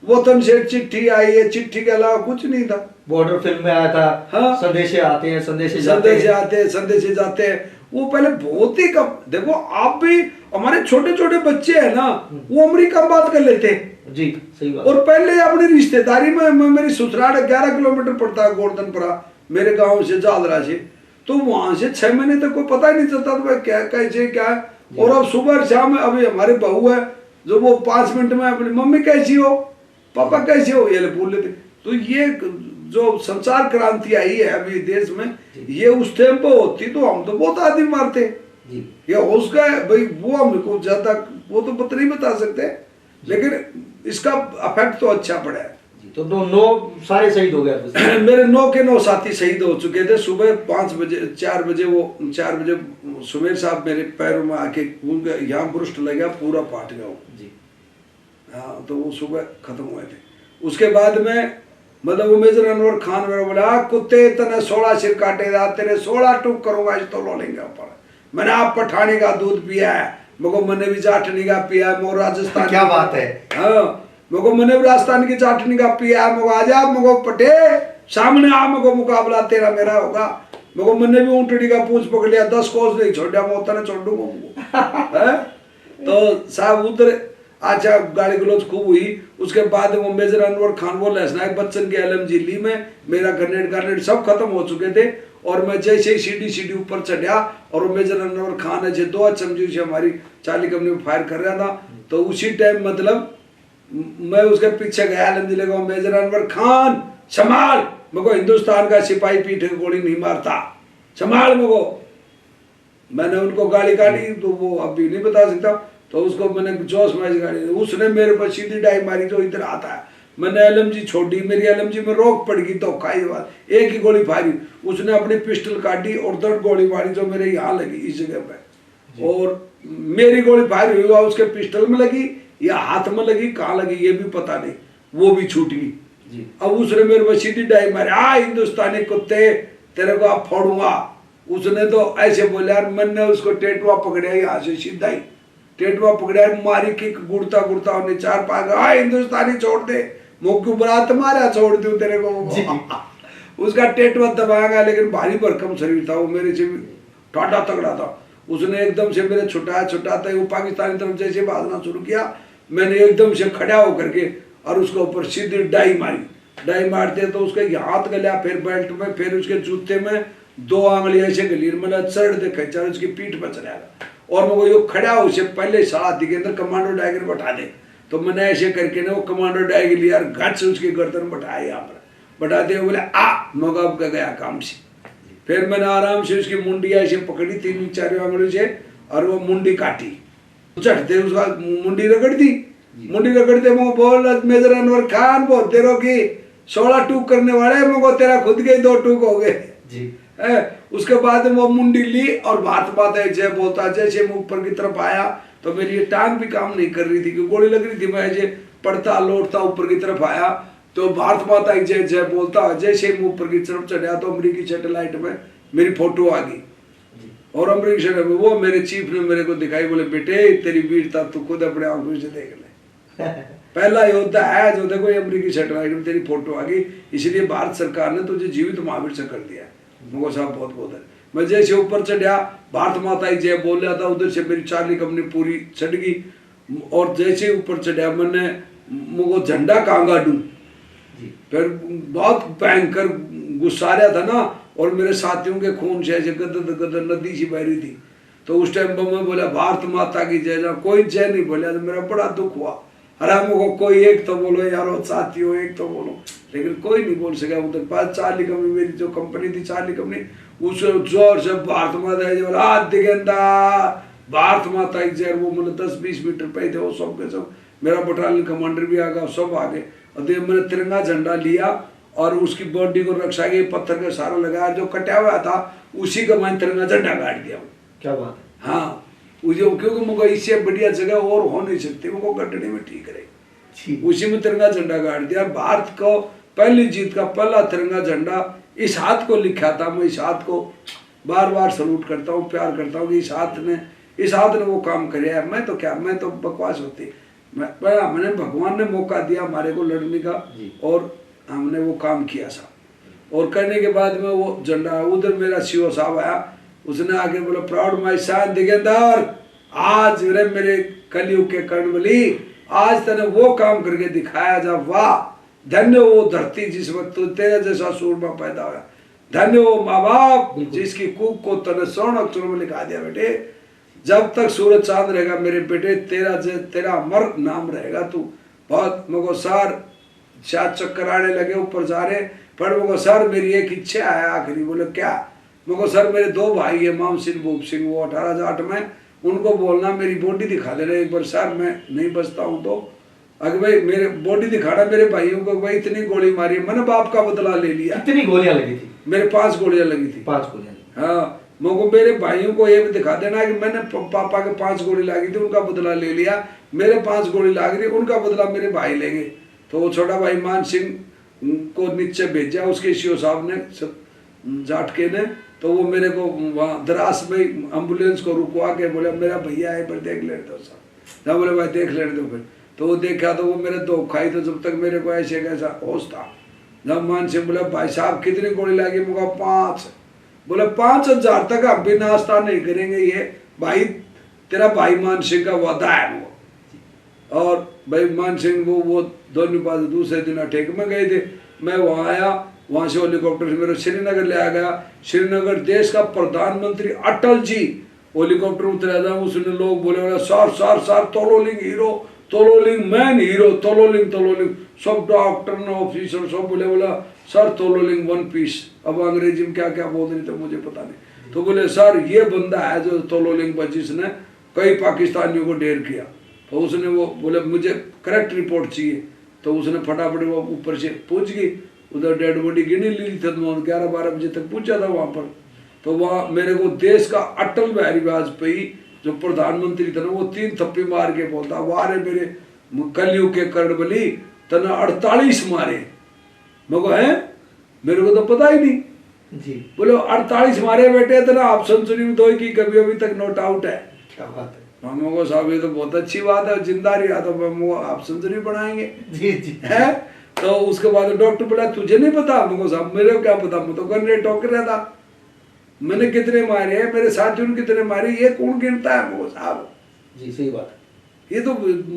वतन से चिट्ठी आई है, चिट्ठी के अलावा कुछ नहीं था। बॉर्डर फिल्म में आया था। हाँ, संदेशे आते हैं, संदेशे जाते हैं, वो पहले बहुत ही कम। देखो आप भी, हमारे छोटे छोटे बच्चे हैं ना, वो अमेरिका बात कर लेते हैं जी, सही बात। और पहले अपनी रिश्तेदारी में मेरी ससुराल 11 किलोमीटर पड़ता है गोवर्धनपुरा मेरे गांव से, जादरा से, तो वहां से 6 महीने तक कोई पता ही नहीं चलता था भाई क्या कैसे क्या है। और अब सुबह शाम अभी हमारे बहू है जो वो 5 मिनट में अपनी मम्मी कैसी हो, पापा कैसे हो, ये बोल लेते। तो ये जो संचार क्रांति आई है अभी देश में, ये उस टाइम पे होती तो हम तो बहुत आदमी मारते ये उसका भाई, वो हमको ज्यादा वो तो पता नहीं बता सकते, लेकिन इसका इफेक्ट तो अच्छा पड़ा है। तो 9 सारे शहीद हो गए। मेरे 9 के 9 साथी शहीद हो चुके थे। सुबह 4 बजे सुमेर साहब मेरे पैरों में आके यहाँ ब्रुष्ट लग गया, पूरा फाट गया जी। हाँ, तो वो सुबह खत्म हुए थे। उसके बाद में मतलब वो मेजर अनवर खान मेरा बोला, कुत्ते तने 16 सिर काटेगा, तेरे 16 टूक करूंगा इस तो लो लेंगे ऊपर। मैंने आप पठानी का दूध पिया है, मको मैंने भी चाटनी का पिया है, मो राजस्थान। क्या बात है। हाँ, मको मैंने भी राजस्थान की चाटनी का पिया है, मको आजा, मको पटे सामने आ, मको मुकाबला तेरा मेरा होगा। मको मैंने भी ऊँटड़ी का पूंछ पकड़ लिया, 10 कोस नहीं छोड़ा, मैं उतना छोड़ दूंगा। तो साहब उधर अच्छा गाली गलौज खूब हुई। उसके बाद वो मेजर अनवर खान वो लहसनायक बच्चन के LMG ली में, मेरा ग्रेनेड सब खत्म हो चुके थे, और मैं जैसे ही सीढ़ी ऊपर चढ़ा और वो मेजर अनवर खान है जो 2 चमची से हमारी चार्ली कंपनी में फायर कर रहा था, तो उसी टाइम मतलब मैं उसके पीछे गया, LMG लगा, मेजर अनवर खान संभाल, मेरे हिंदुस्तान का सिपाही पीठ की गोली नहीं मारता, संभाल मेरे। मैंने उनको गाली काटी, तो वो अभी नहीं बता सकता, तो उसको मैंने जोश में गाड़ी, उसने मेरे पर सीधी डाई मारी जो इधर आता है। मैंने LMG छोड़ी, मेरी LMG में रोक पड़ गई, तो खाई बात एक ही गोली फायरी, उसने अपनी पिस्टल काटी और 3rd गोली मारी जो मेरे यहाँ लगी इस जगह पे, और मेरी गोली फायर हुई उसके पिस्टल में लगी या हाथ में लगी, कहाँ लगी ये भी पता नहीं, वो भी छूट गई। अब उसने मेरे पर सीधी डाई मारी, आ हिंदुस्तानी कुत्ते तेरे को अब फोड़ूंगा। उसने तो ऐसे बोला, मैंने उसको टेटुआ पकड़ा यहाँ से सीधा ही टेटुआ पकड़ा, मारी किक, गुड़ता गुड़ता उन्हें 4 पाग, हिंदुस्तानी छोड़ दे, मुख बरात मारा, छोड़ दूं तेरे को। उसका टेट मत दबाएगा, लेकिन भारी भरकम शरीर था वो, मेरे से भी टाटा तगड़ा था। उसने एकदम से मेरे छुटाते वो पाकिस्तानी तरफ जैसे भागना शुरू किया, मैंने एकदम से खड़ा होकर के और उसके ऊपर सीधी डाई मारी। डाई मारते तो उसका हाथ गलिया, फिर बेल्ट में, फिर उसके जूते में 2 आंगली ऐसे गली, मतलब चढ़ दे खचा उसकी पीठ पर चढ़ाएगा। और मैं वो यो खड़ा हो उससे पहले साला के अंदर कमांडो डायगर बैठा दे, तो मैंने ऐसे करके ना वो कमांडो डायगर लिया और घट से उसकी गर्दन बैठाया, यहाँ पर बैठाते हुए बोले आ मौका का गया काम से। फिर मैंने आराम से उसकी मुंडी ऐसे पकड़ी 3-4 आंगली से और वो मुंडी काटी, चढ़ते उसका मुंडी रगड़ दी। मुंडी रगड़ते मैं बोल मेजर अनवर खान बहुत देरों की 16 टूक करने वाले, मुझको तेरा खुद के 2 टूक हो गए जी। उसके बाद वो मुंडी ली और बात बात है जय बोलता, जैसे मैं ऊपर की तरफ आया तो मेरी ये टांग भी काम नहीं कर रही थी कि गोली लग रही थी, मैं ऐसे पड़ता लौटता ऊपर की तरफ आया तो भारत माता की जय जय बोलता। जैसे मैं ऊपर की तरफ चढ़ा तो अमेरिकी सैटेलाइट में मेरी फोटो आ गई और अमेरिकी सैटेलाइट में वो मेरे चीफ ने मेरे को दिखाई, बोले बेटे तेरी वीरता तू खुद अपने आंखों से देख ले। पहला योद्धा है जो देखो अमेरिकी सैटेलाइट में तेरी फोटो आ गई, इसलिए भारत सरकार ने तुझे जीवित महावीर से कर दिया। मुझको साहब बहुत बहुत है। मैं जैसे ऊपर चढ़ा भारत माता की जय बोल रहा था, उधर से मेरी चार्ली कंपनी पूरी चढ़ गई और जैसे ऊपर चढ़ा मैंने मुझको झंडा कहाँ गाड़ू, फिर बहुत भयंकर गुस्सा रहा था ना और मेरे साथियों के खून से ऐसे गदर गदर नदी सी बह रही थी। तो उस टाइम पर मैं बोला भारत माता की जय, ना कोई जय नहीं बोला तो मेरा बड़ा दुख हुआ। अरे हमको कोई एक तो बोलो यारो साथियों, एक तो बोलो, लेकिन कोई नहीं बोल सका। उधर पास चार्ली कंपनी मेरी जो कंपनी थी चार्ली कंपनी, उस जोर से भारत माता की हाथ दिगंदा भारत माता की जय, वो मतलब 10-20 मीटर पे थे वो सब के सब, मेरा बटालियन कमांडर भी आ गया, सब आ गए। और मैंने तिरंगा झंडा लिया और उसकी बॉडी को रक्षा के पत्थर का सारा लगाया, जो कटा हुआ था उसी का मैंने तिरंगा झंडा गाड़ दिया। क्या बात है। हाँ क्योंकि मुझे इससे बढ़िया जगह और हो नहीं सकती, वो गड्ढे में ठीक रहे, उसी में तिरंगा झंडा गाड़ दिया। भारत को पहली जीत का पहला तिरंगा झंडा इस हाथ को लिखा था। मैं इस हाथ को बार बार सलूट करता हूँ, प्यार करता हूँ कि इस हाथ ने वो काम करे। मैं तो क्या, मैं तो बकवास होती, मैंने भगवान ने मौका दिया हमारे को लड़ने का और हमने वो काम किया साहब। और करने के बाद में वो झंडा, उधर मेरा सीओ साहब आया, उसने आके बोला प्राउड माय सन दिगंबर, आज मेरे कलयुग के कर्णबली, आज तूने वो काम करके दिखाया जा, वाह धन्य वो धरती जिस वक्त तेरे जैसा सूरमा पैदा हुआ, धन्य वो माँ बाप जिसकी कूक को तूने स्वर्ण अक्षरों में लिखा दिया। बेटे जब तक सूरज चांद रहेगा मेरे बेटे तेरा अमर नाम रहेगा तू। बहुत मगो सर शायद चक्कर आने लगे ऊपर जा रहे, पर मगो सर मेरी एक इच्छा है आखिरी। बोले क्या? मगो सर मेरे 2 भाई है माम सिंह भूप सिंह, वो 1808 में, उनको बोलना मेरी बॉडी दिखा देना एक बार सर, मैं नहीं बचता हूँ तो। अगर भाई मेरे बॉडी दिखाना मेरे भाइयों को, भाई इतनी गोली मारी, मैंने बाप का बदला ले लिया। कितनी गोलियां लगी थी? मेरे 5 गोलियां लगी थी। 5 गोलियां। हाँ मुझको मेरे भाइयों को ये भी दिखा देना कि मैंने पापा के 5 गोली लगी थी, उनका बदला ले लिया, मेरे 5 गोली लग रही, उनका बदला मेरे भाई लेंगे। तो वो छोटा भाई मान सिंह को नीचे भेजा उसके सीओ साहब ने, जाटके ने, तो वो मेरे को वहाँ दरास में एम्बुलेंस को रुकवा के बोले मेरा भैया है पर देख लेते हो साहब। जब बोले भाई देख लेते हो, फिर तो वो देखा तो वो मेरे 2 खाई, तो जब तक मेरे को ऐसे कैसा होश था। जब मान सिंह बोले भाई साहब कितनी गोली लगी, मुझे 5। बोले 5000 तक हम भी नाश्ता नहीं करेंगे, ये भाई तेरा भाई मान सिंह का वादा है वो। और भाई मान सिंह वो दोनों पास दूसरे दिन अटैक में गए थे। मैं वहाँ आया, वहाँ से हेलीकॉप्टर से मेरे श्रीनगर ले आ गया। श्रीनगर देश का प्रधानमंत्री अटल जी हेलीकॉप्टर उतरा था, उसने लोग बोले sir Tololing hero, Tololing man hero, Tololing सब डॉक्टर ने ऑफिसर सब बोला सर तोलोलिंग 1 पीस। अब अंग्रेजी में क्या क्या बोल रही थे मुझे पता नहीं। तो बोले सर ये बंदा है जो तोलोलिंग पर जिसने कई पाकिस्तानियों को ढेर किया। तो उसने वो बोले मुझे करेक्ट रिपोर्ट चाहिए, तो उसने फटाफट वो ऊपर से पूछ गई, उधर डेड बॉडी गिनी ली थी, तो 11-12 बजे तक पूछा था वहाँ पर। तो वहाँ मेरे को देश का अटल बिहारी वाजपेयी जो प्रधानमंत्री था ना, वो 3 थप्पी मार के बोलता वारे मेरे कलयुग के कर्णबली तना 48 मारे। मगर है मेरे को तो पता ही नहीं जी। बोलो 48 मारे बेटे, तना आप सेंचुरी में 2 की कभी अभी तक नोट आउट है। क्या बात है। मामो को साहब ये तो बहुत अच्छी बात है, जिंदा रहा तो हम आप सेंचुरी बनाएंगे जी जी है। तो उसके बाद डॉक्टर बोला तुझे नहीं पता? मुझको साहब मेरे को क्या पता, मैं तो गन टोक रहा था, मैंने कितने मारे हैं, मेरे साथियों ने कितने मारे, ये कौन गिनता है? मुझको साहब जी सही बात है। ये तो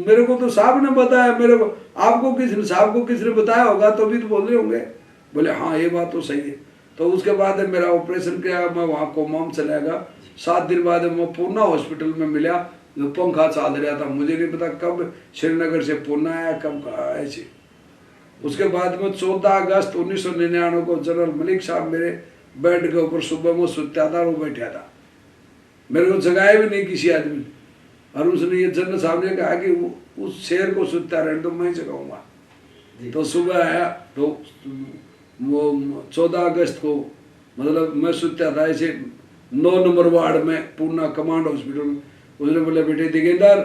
मेरे को तो साहब ने बताया, मेरे को आपको किसने, साहब को किसने बताया होगा तो भी तो बोल रहे होंगे। बोले हाँ ये बात तो सही है। तो उसके बाद मेरा ऑपरेशन किया, मैं वहाँ कोमा में चला गया। 7 दिन बाद मैं पूना हॉस्पिटल में मिला, जो पंखा चल रहा था, मुझे नहीं पता कब श्रीनगर से पूना आया कब ऐसे। उसके बाद में 14 अगस्त 1999 को जनरल मलिक साहब मेरे बेड के ऊपर सुबह में सुत्या था, वो बैठा था, मेरे को जगाया भी नहीं किसी आदमी ने। और उसने ये जनरल साहब ने कहा कि उस शेर को सुत्या रहने तो मैं जगाऊंगा। तो सुबह आया तो वो 14 अगस्त को, मतलब मैं सुत्या था ऐसे 9 नंबर वार्ड में पूना कमांड हॉस्पिटल में। उसने बोले बेटे दिगेंदर,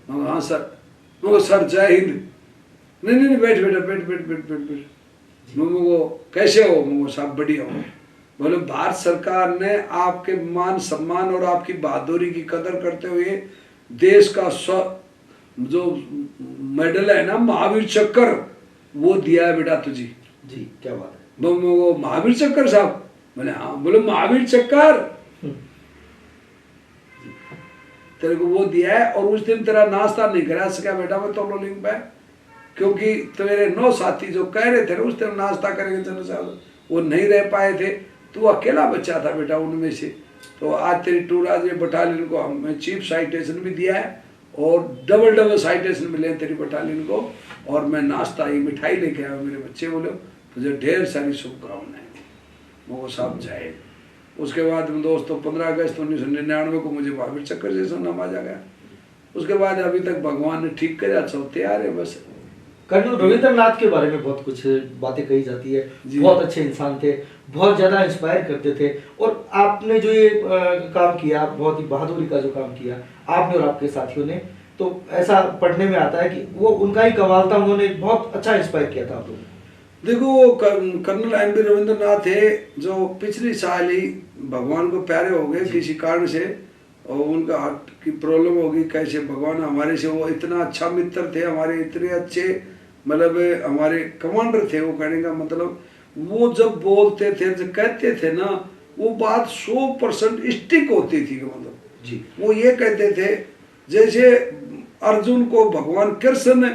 हाँ सर। मैं सर जय हिंद। नहीं नहीं बैठ बेटा, बैठ बैठ बैठ बैठ बैठ। मुझको कैसे हो? मुझको साहब बढ़िया हो। बोले भारत सरकार ने आपके मान सम्मान और आपकी बहादुरी की कदर करते हुए देश का जो मेडल है ना महावीर चक्र, वो दिया है बेटा तुझे। जी क्या बात है। वो महावीर चक्र साहब? बोले हाँ। बोले महावीर चक्र तेरे को वो दिया है, और उस दिन तेरा नाश्ता नहीं करा सका बेटा मैं तोलोलिंग पे, क्योंकि तेरे 9 साथी जो कह रहे थे उस दिन नाश्ता करेंगे जनरल साहब, वो नहीं रह पाए थे। तू अकेला बच्चा था बेटा उनमें से। तो आज तेरी टूर आज बटालियन को हमें चीफ साइटेशन भी दिया है, और डबल साइटेशन मिले तेरी बटालियन को, और मैं नाश्ता ये मिठाई लेके आया। मेरे बच्चे बोले तुझे ढेर सारी शुभकामनाएं। वो साहब जाए। उसके बाद में दोस्तों 15 अगस्त 1999 को मुझे महावीर चक्र जैसा नवाजा गया। उसके बाद अभी तक भगवान ने ठीक कर तैयार है बस। कर्नल रविंद्रनाथ के बारे में बहुत कुछ बातें कही जाती है, बहुत अच्छे इंसान थे, बहुत ज़्यादा इंस्पायर करते थे, और आपने जो ये काम किया, बहुत ही बहादुरी का जो काम किया आपने और आपके साथियों ने, तो ऐसा पढ़ने में आता है कि वो उनका ही कमाल था, उन्होंने बहुत अच्छा इंस्पायर किया था आप लोगों को। देखो वो कर्नल एम.वी. रविंद्रनाथ थे, जो पिछले साल ही भगवान को प्यारे हो गए किसी कारण से, और उनका हार्ट की प्रॉब्लम होगी। कैसे भगवान हमारे से, वो इतना अच्छा मित्र थे हमारे, इतने अच्छे मतलब हमारे कमांडर थे। वो कहने का मतलब, वो जब बोलते थे, जब कहते थे ना, वो बात 100% स्टिक होती थी। मतलब जी वो ये कहते थे, जैसे अर्जुन को भगवान कृष्ण ने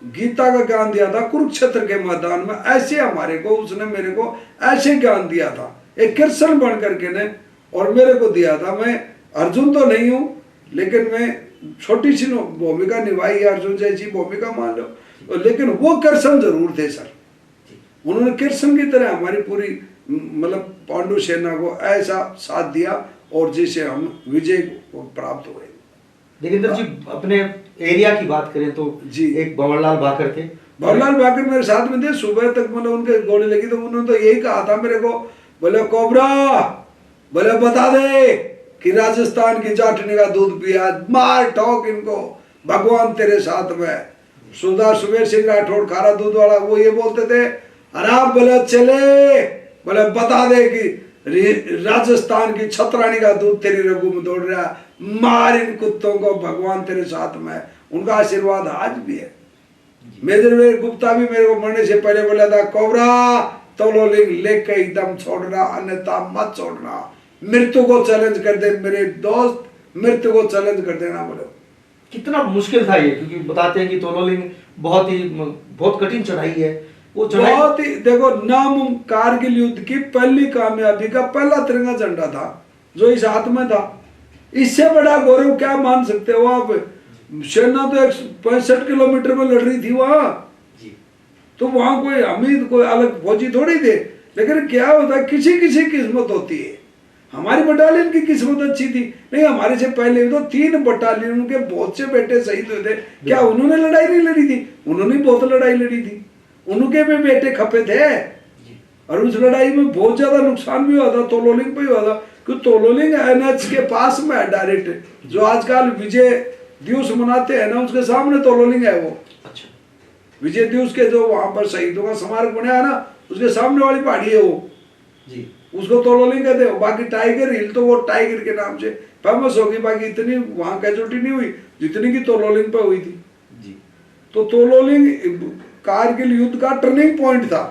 गीता का ज्ञान दिया था कुरुक्षेत्र के मैदान में, ऐसे हमारे को उसने मेरे को ऐसे ज्ञान दिया था, एक कृष्ण बन करके ने, और मेरे को दिया था। मैं अर्जुन तो नहीं हूँ, लेकिन मैं छोटी सी भूमिका निभाई है, अर्जुन जैसी भूमिका मान लो, लेकिन वो कृष्ण जरूर थे सर। उन्होंने कृष्ण की तरह हमारी पूरी मतलब पांडु सेना को ऐसा साथ दिया, और जिसे हम विजय प्राप्त हुए। देवेंद्र जी, अपने एरिया की बात करें तो जी, एक भंवरलाल भाकर थे। भंवरलाल भाकर मेरे साथ में थे। सुबह तक मतलब उनके गोली लगी तो उन्होंने तो यही कहा था मेरे को, बोले कोबरा, बोले बता दे कि राजस्थान की जाटनी का दूध पिया, मार ठोक इनको, भगवान तेरे साथ में। सुधा सुबेर सिंह राठौड़ खारा दूध वाला, वो ये बोलते थे, अरे बोले चले, बोले बता दे कि राजस्थान की छतरानी का दूध तेरी रगू में दौड़ रहा, मार इन कुत्तों को, भगवान तेरे साथ में। उनका आशीर्वाद आज भी है। मेजर वीर गुप्ता भी मेरे को मरने से पहले बोला था, कोबरा तोलोलिंग लेके एकदम छोड़ना, अन्यथा मत छोड़ना, मृत्यु को चैलेंज कर दे मेरे दोस्त, मृत्यु को चैलेंज कर देना। बोलो कितना मुश्किल था ये, क्योंकि बताते हैं कि तोलोलिंग बहुत कठिन चढ़ाई है। वो चढ़ाई बहुत ही, देखो नाम कारगिल युद्ध की पहली कामयाबी का पहला तिरंगा झंडा था जो इस हाथ में था। इससे बड़ा गौरव क्या मान सकते हो आप? सेना तो 65 किलोमीटर में लड़ रही थी वहां, तो वहां कोई अमीर कोई अलग फौजी थोड़ी थे। लेकिन क्या होता है, किसी किसी किस्मत होती है। हमारी बटालियन की किस्मत अच्छी थी, नहीं हमारे से पहले तो 3 बटालियन के बहुत से बेटे शहीद हुए थे। क्या उन्होंने लड़ाई नहीं लड़ी थी? उन्होंने बहुत लड़ाई लड़ी थी, उनके भी बेटे खपे थे, और उस लड़ाई में बहुत ज्यादा नुकसान भी हुआ था। तोलोलिंग पे हुआ था, क्योंकि तोलोलिंग NH के पास में है डायरेक्ट। जो आजकल विजय दिवस मनाते हैं ना, उसके सामने तोलोलिंग है। वो अच्छा, विजय दिवस के जो वहां पर शहीदों का स्मारक बना है ना, उसके सामने वाली पहाड़ी है वो जी, उसको तोलोलिंग कहते हो। बाकी टाइगर हिल तो वो टाइगर के नाम से फेमस होगी, बाकी इतनी वहां कैजुअल्टी नहीं हुई जितनी की तोलोलिंग पे हुई थी। जी। तो तोलोलिंग कारगिल युद्ध का टर्निंग पॉइंट था।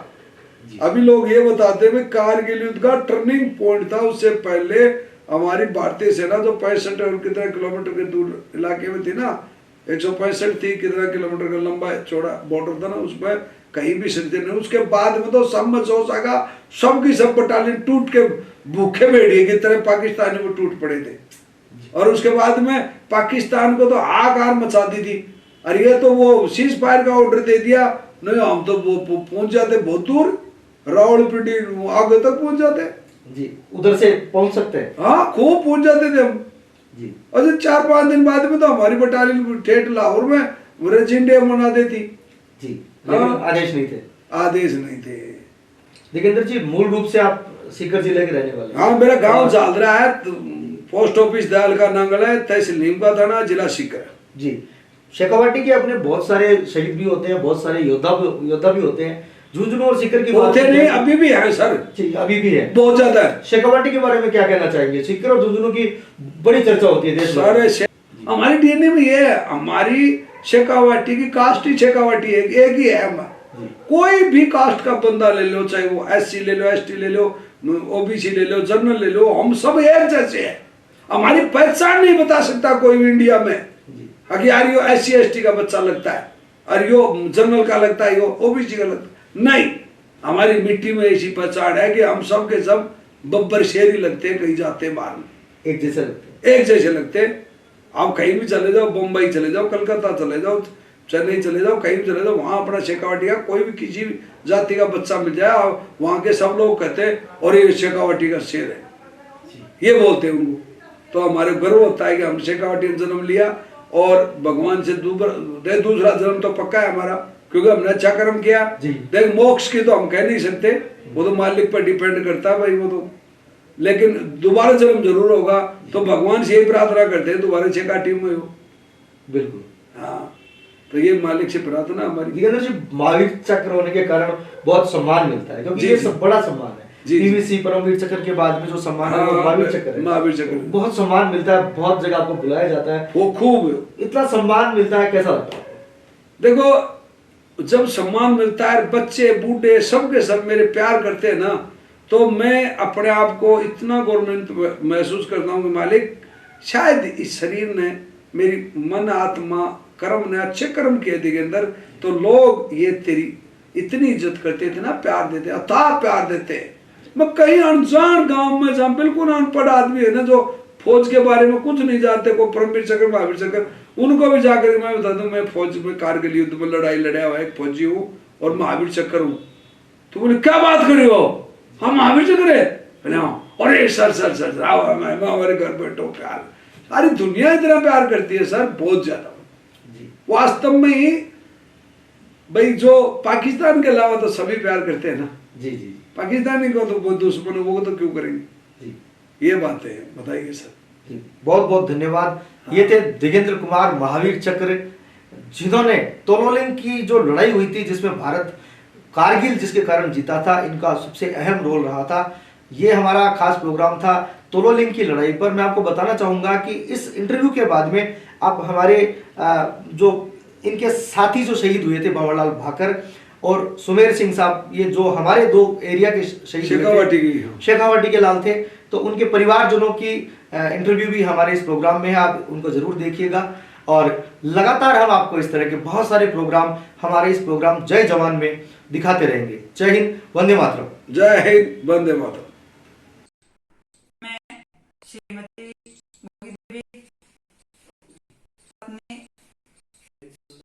अभी लोग ये बताते हैं कारगिल युद्ध का टर्निंग पॉइंट था। उससे पहले हमारी भारतीय सेना जो 65 और कितना किलोमीटर के दूर इलाके में थी ना, 165 थी, कितना किलोमीटर का लंबा चौड़ा बॉर्डर था ना, उसमें कहीं भी स्थिति नहीं। उसके बाद में तो सब में सोच सका, सबकी सब बटालियन टूट के भूखे भेड़िए की तरह पाकिस्तानी में टूट पड़े थे। और उसके बाद में पाकिस्तान को तो हाहाकार मचा दी थी। और ये तो वो सीज फायर का ऑर्डर दे दिया, नहीं हम तो वो पहुंच जाते बहुत दूर, रावलपिंडी आगे तक पहुंच जाते जी, उधर से पहुंच सकते हैं। हाँ, खूब पहुंच जाते थे हम जी। और 4-5 दिन बाद में तो हमारी बटालियन ठेठ लाहौर में रजिन डे मना देती जी, लेकिन हाँ। आदेश नहीं थे। आदेश नहीं थे। जोगिंदर जी, मूल रूप से आप सीकर जिले के रहने वाले हैं। हाँ, मेरा गांव झालरा है, पोस्ट ऑफिस दयाल का नांगल है, तहसील नीम का थाना, जिला सीकर जी। शेखावाटी के अपने बहुत सारे शहीद भी होते हैं, बहुत सारे योद्धा भी होते हैं। झुंझुनू और सीकर की बात होते नहीं, अभी भी है सर जी, अभी भी है, बहुत ज्यादा है। शेखावाटी के बारे में क्या कहना चाहेंगे? सीकर और झुंझुनू की बड़ी चर्चा होती है देश में। सर हमारी डीएनए में ये है, हमारी शेखावाटी की कास्ट ही शेखावाटी है, एक ही है। हम कोई भी कास्ट का बंदा ले लो, चाहे वो एससी ले लो, एसटी ले लो, ओबीसी ले लो, जनरल ले लो, हम सब एक जैसे हैं। हमारी पहचान नहीं बता सकता कोई भी इंडिया में कि यार यो एससी एसटी का बच्चा लगता है और यो जनरल का लगता है, यो ओबीसी का लगता है। नहीं, हमारी मिट्टी में ऐसी पहचान है कि हम सब के सब बब्बर शेर ही लगते हैं। कहीं जाते हैं बाहर में एक जैसे लगते हैं, एक जैसे लगते हैं। आप कहीं भी चले जाओ, बम्बई चले जाओ, कलकत्ता चले जाओ, चेन्नई चले जाओ, कहीं भी चले जाओ, वहाँ अपना शेखावाटी का कोई भी किसी भी जाति का बच्चा मिल जाए, वहाँ के सब लोग कहते हैं और ये शेखावाटी का शेर है, ये बोलते हैं उनको। तो हमारे गर्व होता है कि हम शेखावाटी में जन्म लिया और भगवान से दूसरा जन्म तो पक्का है हमारा, क्योंकि हमने अच्छा कर्म किया। देख, मोक्ष की तो हम कह नहीं सकते, वो तो मालिक पर डिपेंड करता है भाई वो तो, लेकिन दोबारा जन्म जरूर होगा। तो भगवान से यही प्रार्थना करते हैं दोबारा शेखावाटी में हो। बिल्कुल, हाँ, तो ये मालिक से प्रार्थना हमारी। जोगिंदर जी, महावीर चक्र होने के कारण बहुत सम्मान मिलता है, क्योंकि ये सब बड़ा सम्मान है। पीवीसी परमवीर चक्र के बाद में जो सम्मान है वो महावीर चक्र है। महावीर चक्र बहुत सम्मान मिलता है, बहुत जगह आपको बुलाया जाता है, वो खूब। इतना सम्मान मिलता है, कैसा लगता है? देखो, जब सम्मान मिलता है, बच्चे बूढ़े सबके सब मेरे प्यार करते हैं ना, तो मैं अपने आप को इतना गौरवान्वित महसूस करता हूँ कि मालिक शायद इस शरीर ने, मेरी मन आत्मा कर्म ने अच्छे कर्म किए थे के अंदर, तो लोग ये तेरी इतनी इज्जत करते थे ना, प्यार देते, अथाह प्यार देते। मैं कहीं अनजान गांव में जहाँ बिल्कुल अनपढ़ आदमी है ना, जो फौज के बारे में कुछ नहीं जानते, को परमवीर चक्र, महावीर चक्र, उनको भी जाकर मैं बता दूं मैं फौज में कारगिल युद्ध में लड़ाई लड़ा हुआ एक फौजी हूँ और महावीर चक्र हूँ। तो बोले क्या बात कर रहे हो, हम महावीर चक्र है? अरे सर सर सर आओ, मैं हमारे घर बैठो, प्यार, सारी दुनिया इतना प्यार करती है सर, बहुत ज्यादा। वास्तव में ही भाई जो पाकिस्तान के अलावा तो सभी प्यार करते हैं ना। जी जी, पाकिस्तानी को तो वो दुश्मन है, वो तो क्यों करेंगे जी। ये बातें हैं, बताइए सर। बहुत बहुत धन्यवाद। ये थे जोगिंदर कुमार महावीर चक्र, जिन्होंने तोलोलिंग की जो लड़ाई हुई थी, जिसमें भारत कारगिल जिसके कारण जीता था, इनका सबसे अहम रोल रहा था। ये हमारा खास प्रोग्राम था तोलोलिंग की लड़ाई पर। मैं आपको बताना चाहूंगा कि इस इंटरव्यू के बाद में आप हमारे जो इनके साथी जो शहीद हुए थे, बाबूलाल भाकर और सुमेर सिंह साहब, ये जो हमारे 2 एरिया के शहीद शेखावाटी के लाल थे, तो उनके परिवारजनों की इंटरव्यू भी हमारे इस प्रोग्राम में है, आप उनको जरूर देखिएगा। और लगातार हम आपको इस तरह के बहुत सारे प्रोग्राम हमारे इस प्रोग्राम जय जवान में दिखाते रहेंगे। जय हिंद, वंदे मातरम। जय हिंद, वंदे मातरम। मैं श्रीमती देवी अपने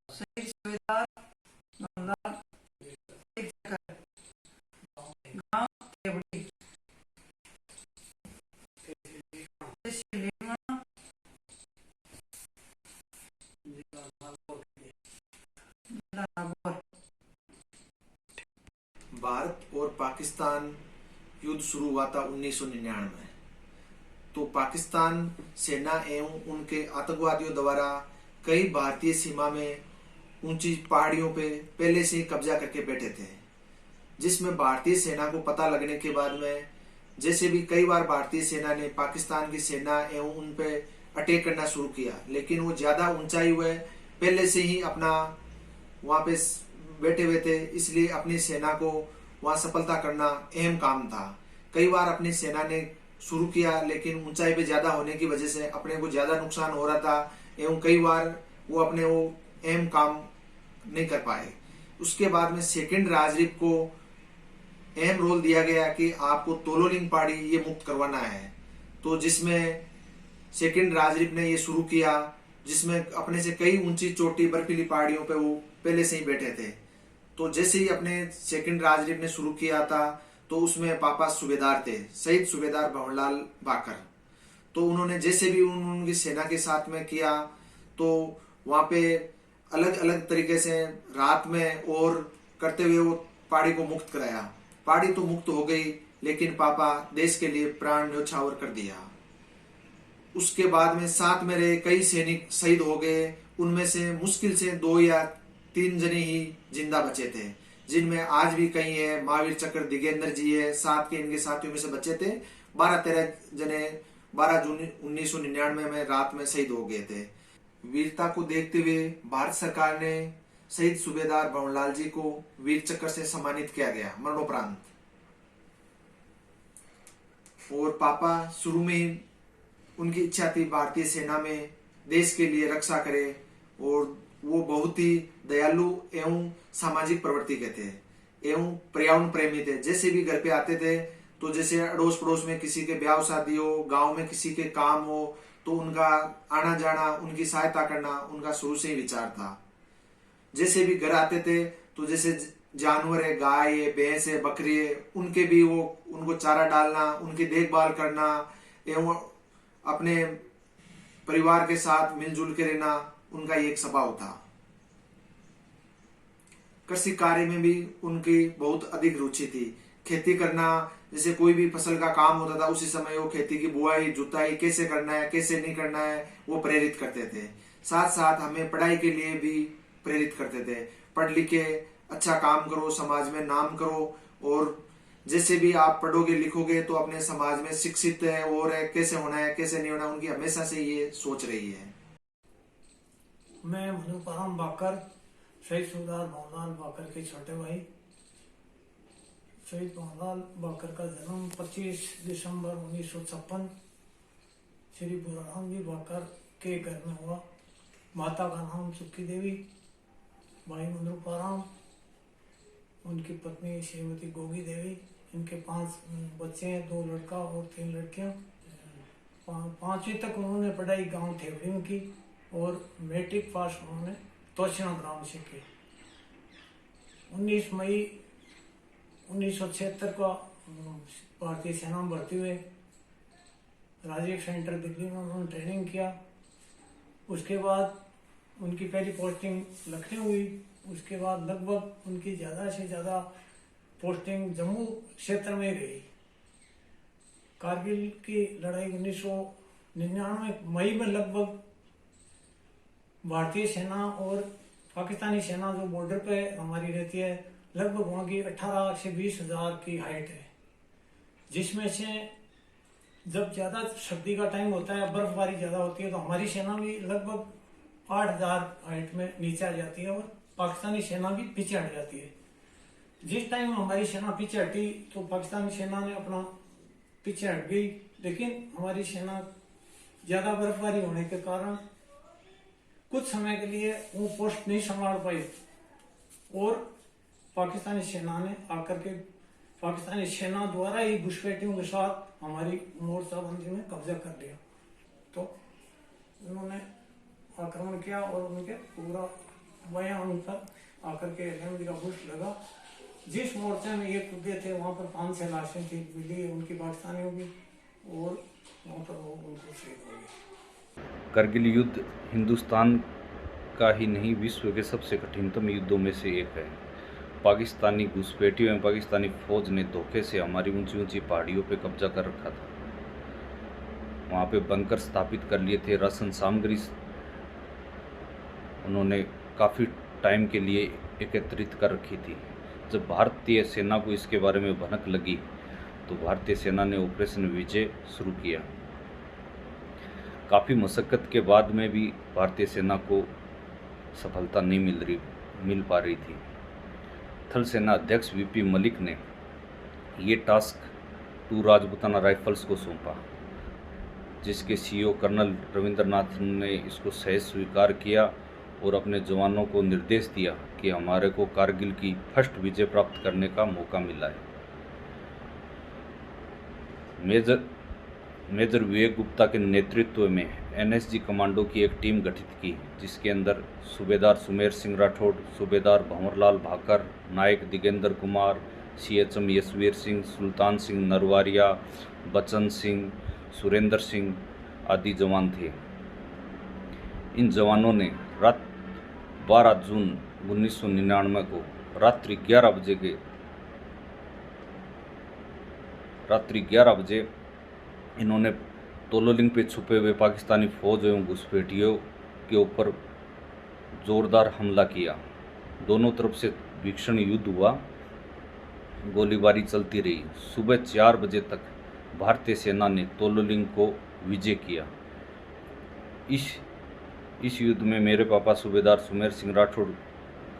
शहीद सुबेदार गांव केवड़ी भारत और पाकिस्तान युद्ध शुरू हुआ था 1999 में। तो पाकिस्तान सेना एवं उनके आतंकवादियों द्वारा कई भारतीय सीमा में ऊंची पहाड़ियों पे पहले से ही कब्जा करके बैठे थे, जिसमें भारतीय सेना को पता लगने के बाद में जैसे भी कई बार भारतीय सेना ने पाकिस्तान की सेना एवं उन पे अटैक करना शुरू किया, लेकिन वो ज्यादा ऊंचाई हुए पहले से ही अपना वहां पे बैठे हुए थे, इसलिए अपनी सेना को वहां सफलता करना अहम काम था। कई बार अपनी सेना ने शुरू किया, लेकिन ऊंचाई पे ज्यादा होने की वजह से अपने को ज्यादा नुकसान हो रहा था एवं कई बार वो अपने वो अहम काम नहीं कर पाए। उसके बाद में सेकंड राजरीप को अहम रोल दिया गया कि आपको तोलोलिंग पहाड़ी ये मुक्त करवाना है। तो जिसमें सेकंड राजरीप ने ये शुरू किया, जिसमें अपने से कई ऊंची चोटी बर्फीली पहाड़ियों पे वो पहले से ही बैठे थे। तो जैसे ही अपने सेकंड राजरीप ने शुरू किया था, तो उसमें पापा सूबेदार थे, शहीद सूबेदार भंवरलाल बाकर। तो उन्होंने जैसे भी उनकी सेना के साथ में किया, तो वहां पे अलग अलग तरीके से रात में और करते हुए वो पहाड़ी को मुक्त कराया। पहाड़ी तो मुक्त हो गई, लेकिन पापा देश के लिए प्राण न्यौछावर कर दिया। उसके बाद में साथ में रहे कई सैनिक शहीद हो गए, उनमें से मुश्किल से 2 या 3 जने ही जिंदा बचे थे, जिनमें आज भी कई है। महावीर चक्र दिगेंद्र जी है, साथ के इनके साथियों में से बचे थे 12-13 जने 12 जून 1999 में रात में शहीद हो गए थे। वीरता को देखते हुए भारत सरकार ने शहीद सूबेदार भंवरलाल जी को वीर चक्र से सम्मानित किया गया मरणोपरांत। और पापा शुरू में ही उनकी इच्छा थी भारतीय सेना में देश के लिए रक्षा करे, और वो बहुत ही दयालु एवं सामाजिक प्रवृत्ति के थे एवं पर्यावरण प्रेमी थे। जैसे भी घर पे आते थे, तो जैसे अड़ोस पड़ोस में किसी के ब्याह शादी हो, गांव में किसी के काम हो, तो उनका आना जाना, उनकी सहायता करना उनका शुरू से ही विचार था। जैसे भी घर आते थे, तो जैसे जानवर है, गाय है, भैंस है, बकरी है, उनके भी वो उनको चारा डालना, उनकी देखभाल करना एवं अपने परिवार के साथ मिलजुल के रहना उनका एक स्वभाव था। कृषि कार्य में भी उनकी बहुत अधिक रुचि थी। खेती करना, जैसे कोई भी फसल का काम होता था, उसी समय वो खेती की बुआई जुताई कैसे करना है, कैसे नहीं करना है, वो प्रेरित करते थे। साथ साथ हमें पढ़ाई के लिए भी प्रेरित करते थे। पढ़ लिख के अच्छा काम करो, समाज में नाम करो, और जैसे भी आप पढ़ोगे लिखोगे तो अपने समाज में शिक्षित है और है, कैसे होना है कैसे नहीं होना, उनकी हमेशा से ये सोच रही है। मैं मनुपाराम बाकर, शहीद सूबेदार भंवरलाल बाकर के छोटे भाई। शहीद भंवरलाल बाकर का जन्म 25 दिसंबर 1956 श्री बुराराम जी बाकर के घर में हुआ। माता का नाम सुक्की देवी, भाई मनुपाराम, उनकी पत्नी श्रीमती गोगी देवी। इनके 5 बच्चे हैं, 2 लड़का और 3 लड़कियां। 5वीं तक उन्होंने पढ़ाई गांव ठेवड़ी में की और मैट्रिक पास उन्होंने तोशिना ग्राम से की। 19 मई 1976 को भारतीय सेना में भर्ती हुए। राजीव सेंटर दिल्ली में उन्होंने ट्रेनिंग किया। उसके बाद उनकी पहली पोस्टिंग लखनऊ हुई। उसके बाद लगभग उनकी ज़्यादा से ज़्यादा पोस्टिंग जम्मू क्षेत्र में रही। कारगिल की लड़ाई 1999 मई में लगभग भारतीय सेना और पाकिस्तानी सेना जो बॉर्डर पे हमारी रहती है, लगभग वहाँ की 18 से 20 हजार की हाइट है, जिसमें से जब ज़्यादा सर्दी का टाइम होता है, बर्फबारी ज़्यादा होती है, तो हमारी सेना भी लगभग 8000 हाइट में नीचे आ जाती है और पाकिस्तानी सेना भी पीछे हट जाती है। जिस टाइम हमारी सेना पीछे हटी तो पाकिस्तानी सेना ने अपना पीछे हट गई, लेकिन हमारी सेना ज़्यादा बर्फबारी होने के कारण कुछ समय के लिए वो पोस्ट नहीं संभाल पाई और पाकिस्तानी सेना ने आकर के पाकिस्तानी सेना द्वारा ही घुसपैठियों के साथ हमारी मोर्चाबंदी में कब्जा कर लिया। तो उन्होंने आक्रमण किया और उनके पूरा बयां उन पर आकर के एलएमडी का बुश लगा। जिस मोर्चे में ये कूदे थे वहाँ पर 5-6 लाशें थी, मिली उनकी पाकिस्तानियों की, और वहाँ पर वो उनको शहीद हो गए। करगिल युद्ध हिंदुस्तान का ही नहीं विश्व के सबसे कठिनतम युद्धों में से एक है। पाकिस्तानी घुसपैठियों एवं पाकिस्तानी फौज ने धोखे से हमारी ऊंची ऊंची पहाड़ियों पर कब्जा कर रखा था। वहाँ पे बंकर स्थापित कर लिए थे, राशन सामग्री उन्होंने काफ़ी टाइम के लिए एकत्रित कर रखी थी। जब भारतीय सेना को इसके बारे में भनक लगी तो भारतीय सेना ने ऑपरेशन विजय शुरू किया। काफ़ी मशक्क़त के बाद में भी भारतीय सेना को सफलता नहीं मिल पा रही थी। थल सेना अध्यक्ष वीपी मलिक ने ये टास्क 2 राजपूताना राइफल्स को सौंपा, जिसके सीईओ कर्नल रविंद्रनाथ ने इसको सहज स्वीकार किया और अपने जवानों को निर्देश दिया कि हमारे को कारगिल की फर्स्ट विजय प्राप्त करने का मौका मिला है। मेजर विवेक गुप्ता के नेतृत्व में एनएसजी कमांडो की एक टीम गठित की, जिसके अंदर सूबेदार सुमेर सिंह राठौड़, सूबेदार भंवरलाल भाकर, नायक दिगेंद्र कुमार, सीएचएम यशवीर सिंह, सुल्तान सिंह नरवारिया, बचन सिंह, सुरेंद्र सिंह आदि जवान थे। इन जवानों ने रात 12 जून 1999 को रात्रि 11 बजे इन्होंने तोलोलिंग पे छुपे हुए पाकिस्तानी फौज एवं घुसपैठियों के ऊपर जोरदार हमला किया। दोनों तरफ से भीषण युद्ध हुआ, गोलीबारी चलती रही। सुबह 4 बजे तक भारतीय सेना ने तोलोलिंग को विजय किया। इस युद्ध में मेरे पापा सूबेदार सुमेर सिंह राठौड़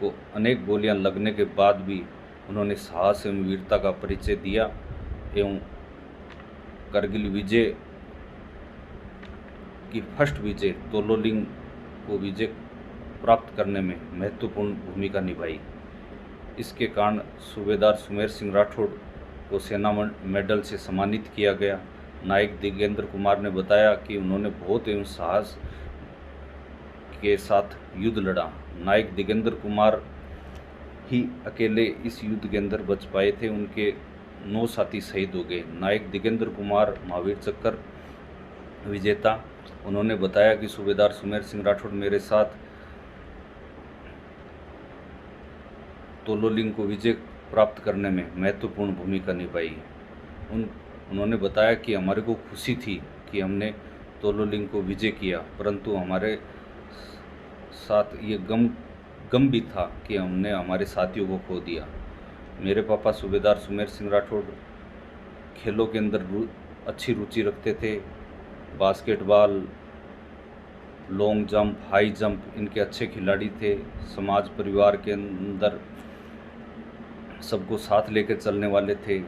को अनेक गोलियां लगने के बाद भी उन्होंने साहस एवं वीरता का परिचय दिया एवं करगिल विजय की फर्स्ट विजय तोलोलिंग को विजय प्राप्त करने में महत्वपूर्ण भूमिका निभाई। इसके कारण सूबेदार सुमेर सिंह राठौड़ को सेना मेडल से सम्मानित किया गया। नायक दिगेंद्र कुमार ने बताया कि उन्होंने बहुत एवं साहस के साथ युद्ध लड़ा। नायक दिगेंद्र कुमार ही अकेले इस युद्ध के अंदर बच पाए थे, उनके 9 साथी शहीद हो गए। नायक दिगेंद्र कुमार महावीर चक्र विजेता, उन्होंने बताया कि सूबेदार सुमेर सिंह राठौड़ मेरे साथ तोलोलिंग को विजय प्राप्त करने में महत्वपूर्ण भूमिका निभाई। उन्होंने बताया कि हमारे को खुशी थी कि हमने तोलोलिंग को विजय किया, परंतु हमारे साथ ये गम भी था कि हमने हमारे साथियों को खो दिया। मेरे पापा सूबेदार सुमेर सिंह राठौड़ खेलों के अंदर अच्छी रुचि रखते थे। Basketball, long jump, high jump इनके अच्छे खिलाड़ी थे। समाज परिवार के अंदर सबको साथ लेकर चलने वाले थे।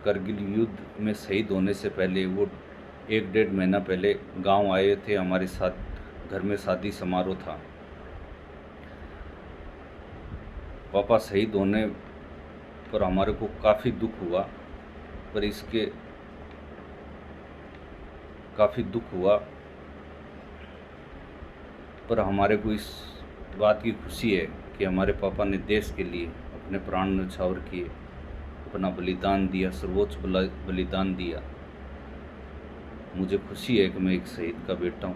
करगिल युद्ध में शहीद होने से पहले वो 1-1.5 महीना पहले गांव आए थे। हमारे साथ घर में शादी समारोह था। पापा शहीद होने पर हमारे को काफ़ी दुख हुआ, पर हमारे को इस बात की खुशी है कि हमारे पापा ने देश के लिए अपने प्राण न्यौछावर किए, अपना बलिदान दिया, सर्वोच्च बलिदान दिया। मुझे खुशी है कि मैं एक शहीद का बेटा हूँ।